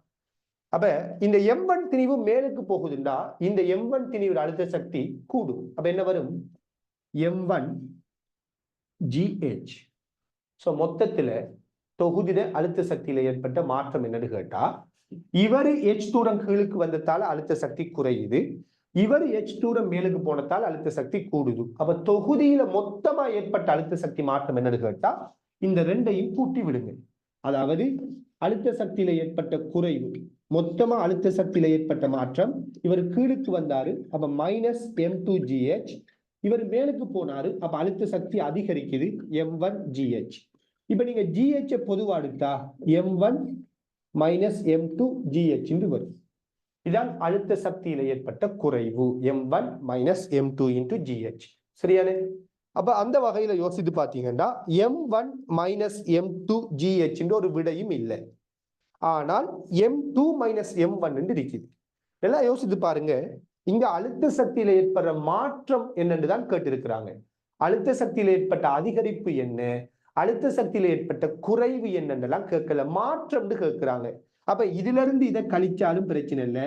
அப்ப இந்த M1 திணிவு மேலுக்கு போகுதுன்னா இந்த M1 திணிவு அழுத்த சக்தி கூடும். அப்ப என்ன வரும்? M1 GH. சோ மொத்தத்துல தொகுதியில அழுத்த சக்தியில ஏற்பட்ட மாற்றம் என்னன்னு கேட்டா, இவர் H தூரம் கீழுக்கு வந்ததால அழுத்த சக்தி குறையுது, இவர் H தூரம் மேலுக்கு போனதால் அழுத்த சக்தி கூடுது. அப்ப தொகுதியில மொத்தமா ஏற்பட்ட அழுத்த சக்தி மாற்றம் என்னன்னு கேட்டா, இந்த ரெண்டையும் கூட்டி விடுங்க. அதாவது அழுத்த சக்தியில ஏற்பட்ட குறைவு, மொத்தமா அழுத்த சக்தியில ஏற்பட்ட மாற்றம், இவர் கீழுக்கு வந்தாரு அப்ப -M2GH, இவர் மேலுக்கு போனாரு அப்ப அழுத்த சக்தி அதிகரிக்குது M1GH. இப்ப நீங்க GH பொதுவா எடுத்தா M1 - M2GH என்று வரும். இதான் அழுத்த சக்தியில ஏற்பட்ட குறைவு M1 - M2 × GH. சரியானே? அப்ப அந்த வகையில யோசித்து பாத்தீங்கன்னா M1 - M2 GH என்ற ஒரு விடையும் இல்லை. ஆனால் M2 - M1 என்று இருக்குது. எல்லாம் யோசித்து பாருங்க. இங்க அழுத்த சக்தியில ஏற்படுற மாற்றம் என்னன்னு தான் கேட்டிருக்கிறாங்க. அழுத்த சக்தியில ஏற்பட்ட அதிகரிப்பு என்ன, அழுத்த சக்தியில ஏற்பட்ட குறைவு என்னென்னலாம் கேட்கல, மாற்றம்னு கேட்கிறாங்க. அப்ப இதுல இருந்து இதை கழிச்சாலும் பிரச்சனை இல்லை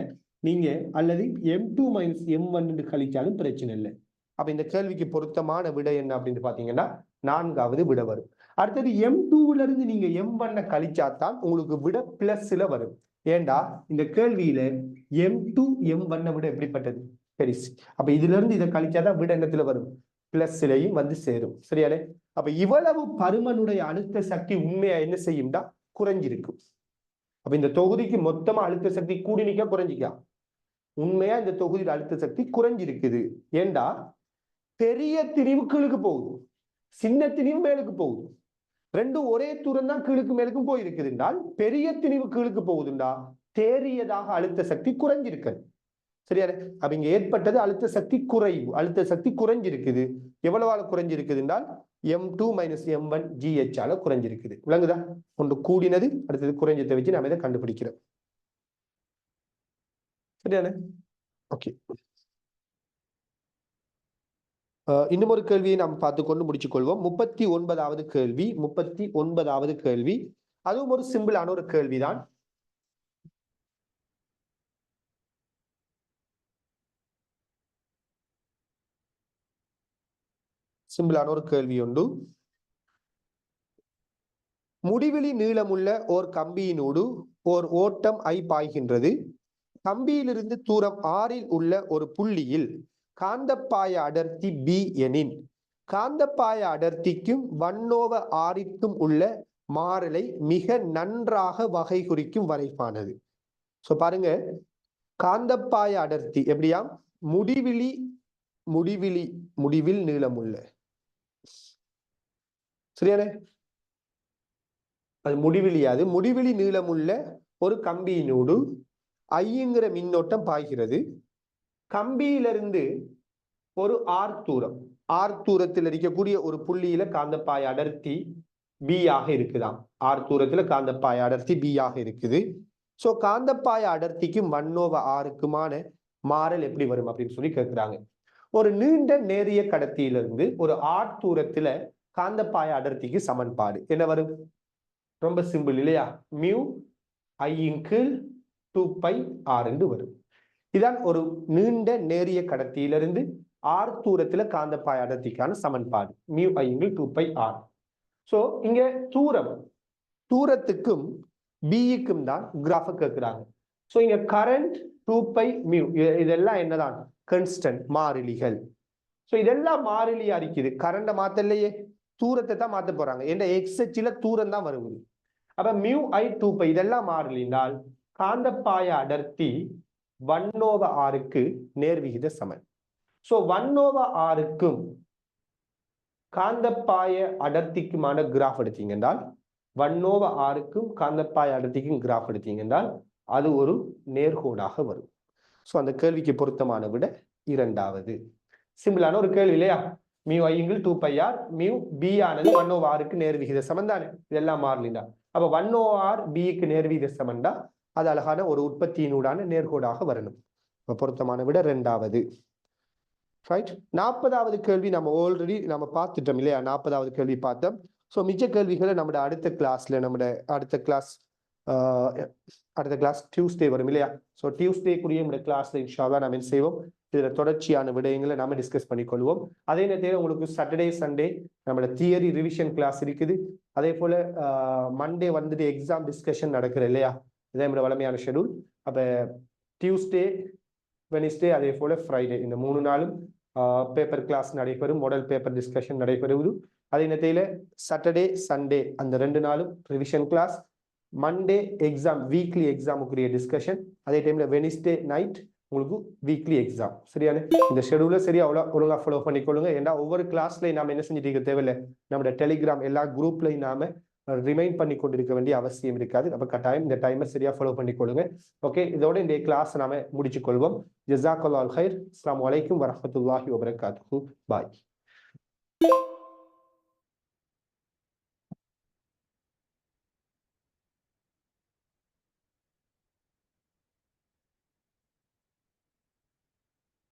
நீங்க, அல்லது M2 - M1 என்று கழிச்சாலும் பிரச்சனை இல்லை. அப்ப இந்த கேள்விக்கு பொருத்தமான விடை என்ன அப்படின்னு பாத்தீங்கன்னா 4வது விடை வரும். அடுத்தது M2ல இருந்து நீங்க M1 கழிச்சாத்தான் உங்களுக்கு விட பிளஸ்ல வரும். ஏண்டா இந்த கேள்வியில M2 M1 விட எப்படிப்பட்டது பெருசு. அப்ப இதுல இருந்து இதை கழிச்சாதான் விட என்னத்துல வரும், பிளஸ்லயும் வந்து சேரும். சரியானே? அப்ப இவ்வளவு பருமனுடைய அழுத்த சக்தி உண்மையா என்ன செய்யும்டா, குறைஞ்சிருக்கும். அப்ப இந்த தொகுதிக்கு மொத்தமா அழுத்த சக்தி கூடி நிக்க குறைஞ்சிக்கா, உண்மையா இந்த தொகுதியில் அழுத்த சக்தி குறைஞ்சிருக்குது. ஏண்டா பெரிய திணிவு கீழுக்கு போகுது, சின்ன திணிவு மேலுக்கு போகுது, ரெண்டும் ஒரே தூரம் தான் கீழுக்கு மேலுக்கும் போயிருக்குது என்றால் பெரிய திணிவு கீழுக்கு போகுதுண்டா தேறியதாக அழுத்த சக்தி குறைஞ்சிருக்கு. சரியானே? அப்ப இங்க ஏற்பட்டது அழுத்த சக்தி குறைவு, அழுத்த சக்தி குறைஞ்சிருக்குது. எவ்வளவால குறைஞ்சிருக்குது என்றால் M2 - M1 GH ஆல குறைஞ்சிருக்குது. விளங்குதா? ஒன்று கூடினது அடுத்தது குறைஞ்சதை வச்சு நாம இதை கண்டுபிடிக்கிறோம். சரியானே? ஓகே. இன்னும் ஒரு கேள்வியை நாம் பார்த்துக்கொண்டு முடிச்சுக் கொள்வோம். 39வது கேள்வி. 39வது கேள்வி அதுவும் ஒரு சிம்பிளான ஒரு கேள்விதான். சிம்பிளான ஒரு கேள்வி உண்டு. முடிவெளி நீளமுள்ள ஓர் கம்பியினூடு ஓர் ஓட்டம் I பாய்கின்றது. கம்பியிலிருந்து தூரம் R உள்ள ஒரு புள்ளியில் காந்தப்பாய அடர்த்தி B எனின் காந்தப்பாய அடர்த்திக்கும் 1/R உள்ள மாறலை மிக நன்றாக வகை குறிக்கும் வரைபானது. சோ பாருங்க, காந்தப்பாய அடர்த்தி எப்படியாம், முடிவில் நீளமுள்ள, சரியானே? அது முடிவெளி நீளமுள்ள ஒரு கம்பியினூடு ஐங்கிற மின்னோட்டம் பாய்கிறது. கம்பியிலிருந்து ஒரு ஆர் தூரத்தில் இருக்கக்கூடிய ஒரு புள்ளியில காந்தப்பாய அடர்த்தி B ஆக இருக்குதாம். ஆர் தூரத்துல காந்தப்பாய அடர்த்தி B ஆக இருக்குது. சோ காந்தப்பாய அடர்த்திக்கும் 1/R மாறல் எப்படி வரும் அப்படின்னு சொல்லி கேட்கிறாங்க. ஒரு நீண்ட நேரிய கடத்தியிலிருந்து ஒரு ஆர் தூரத்துல காந்தப்பாய அடர்த்திக்கு சமன்பாடு என்ன வரும்? ரொம்ப சிம்பிள் இல்லையா? μI/2πr என்று வரும். இதான் ஒரு நீண்ட நேரிய கடத்தியிலிருந்து R தூரத்துல காந்தப்பாய அடர்த்திக்கான சமன்பாடு μI/2πr. சோ இங்க தூரத்துக்கும் B-க்கும் தான் கிராஃப் கேட்கிறாங்க. சோ இங்க கரண்ட் 2πμ இதெல்லாம் என்னதான் கான்ஸ்டன்ட், மாறிலிகள். சோ இதெல்லாம் மாறிலியா இருக்குது. கரண்ட மாத்தலையே, தூரத்தை தான் மாத்த போறாங்க. என்ற எக்ஸ் அச்சுல தூரம் தான் வருவது. அப்ப μI/2π இதெல்லாம் மாறிலினால் காந்தப்பாய அடர்த்தி 1/R நேர்விகித சமன். சோ 1/R காந்தப்பாய அடர்த்திக்குமான கிராஃப் எடுத்தீங்க என்றால் 1/R காந்தப்பாய அடர்த்திக்கும் கிராஃப் எடுத்தீங்க என்றால் அது ஒரு நேர்கோடாக வரும். சோ அந்த கேள்விக்கு பொருத்தமான விட 2வது. சிம்பிளான ஒரு கேள்வி இல்லையா? μI/2πr μB ஆனது 1/R நேர்விகித சமன் தானே, இதெல்லாம் மாறலினா. அப்ப 1/R B நேர்விகித சமன்டா அது அழகான ஒரு உற்பத்தியினூடான நேர்கோடாக வரணும். பொருத்தமான விட 2வது. ரைட். 40வது கேள்வி நம்ம ஆல்ரெடி பார்த்துட்டோம் இல்லையா? 40வது கேள்வி பார்த்தோம். ஸோ மிச்ச கேள்விகளை அடுத்த கிளாஸ் அடுத்த கிளாஸ் டியூஸ்டே வரும் இல்லையா? ஸோ டியூஸ்டேக்குரிய இந்த கிளாஸ்ல இன்ஷால்லா நம்ம என்ன செய்வோம், இதில் தொடர்ச்சியான விடயங்களை நம்ம டிஸ்கஸ் பண்ணிக்கொள்வோம். அதே நேரத்தில் உங்களுக்கு சாட்டர்டே சண்டே நம்மளோட தியரி ரிவிஷன் கிளாஸ் இருக்குது. அதே போல மண்டே வந்துட்டு எக்ஸாம் டிஸ்கஷன் நடக்குது இல்லையா? இதே நம்மளோட வளமையான ஷெடியூல். அப்போ டியூஸ்டே, வெனிஸ்டே, அதே போல ஃப்ரைடே, இந்த 3 நாளும் பேப்பர் கிளாஸ் நடைபெறும், மாடல் பேப்பர் டிஸ்கஷன் நடைபெறுவது. அதே நேரத்தில் சாட்டர்டே சண்டே அந்த 2 நாளும் revision class, Monday exam weekly எக்ஸாமுக்குரிய டிஸ்கஷன், அதே டைம்ல வெனிஸ்டே நைட் உங்களுக்கு வீக்லி எக்ஸாம். சரியான இந்த ஷெடியூல சரியா ஒழுங்கா ஃபாலோ பண்ணிக்கொள்ளுங்க. ஏன்னா ஒவ்வொரு கிளாஸ்லையும் நாம என்ன செஞ்சுட்டு இருக்க தேவையில்லை, நம்மளோட டெலிகிராம் எல்லா குரூப்லையும் நாம ரிமைண்ட் பண்ணி கொண்டிருக்க வேண்டிய அவசியம் இருக்காது. அப்ப கட்டாயம் இந்த டைமை சரியா ஃபாலோ பண்ணிக்கொள்ளுங்க. ஓகே, இதோட இந்த கிளாஸ் நாம முடிச்சுக்கொள்வோம். ஜஸாக்கல்லாஹு ஹைர். அஸ்ஸலாமு அலைக்கும் வரஹ்மத்துல்லாஹி வபரகாத்துஹு. பாய்.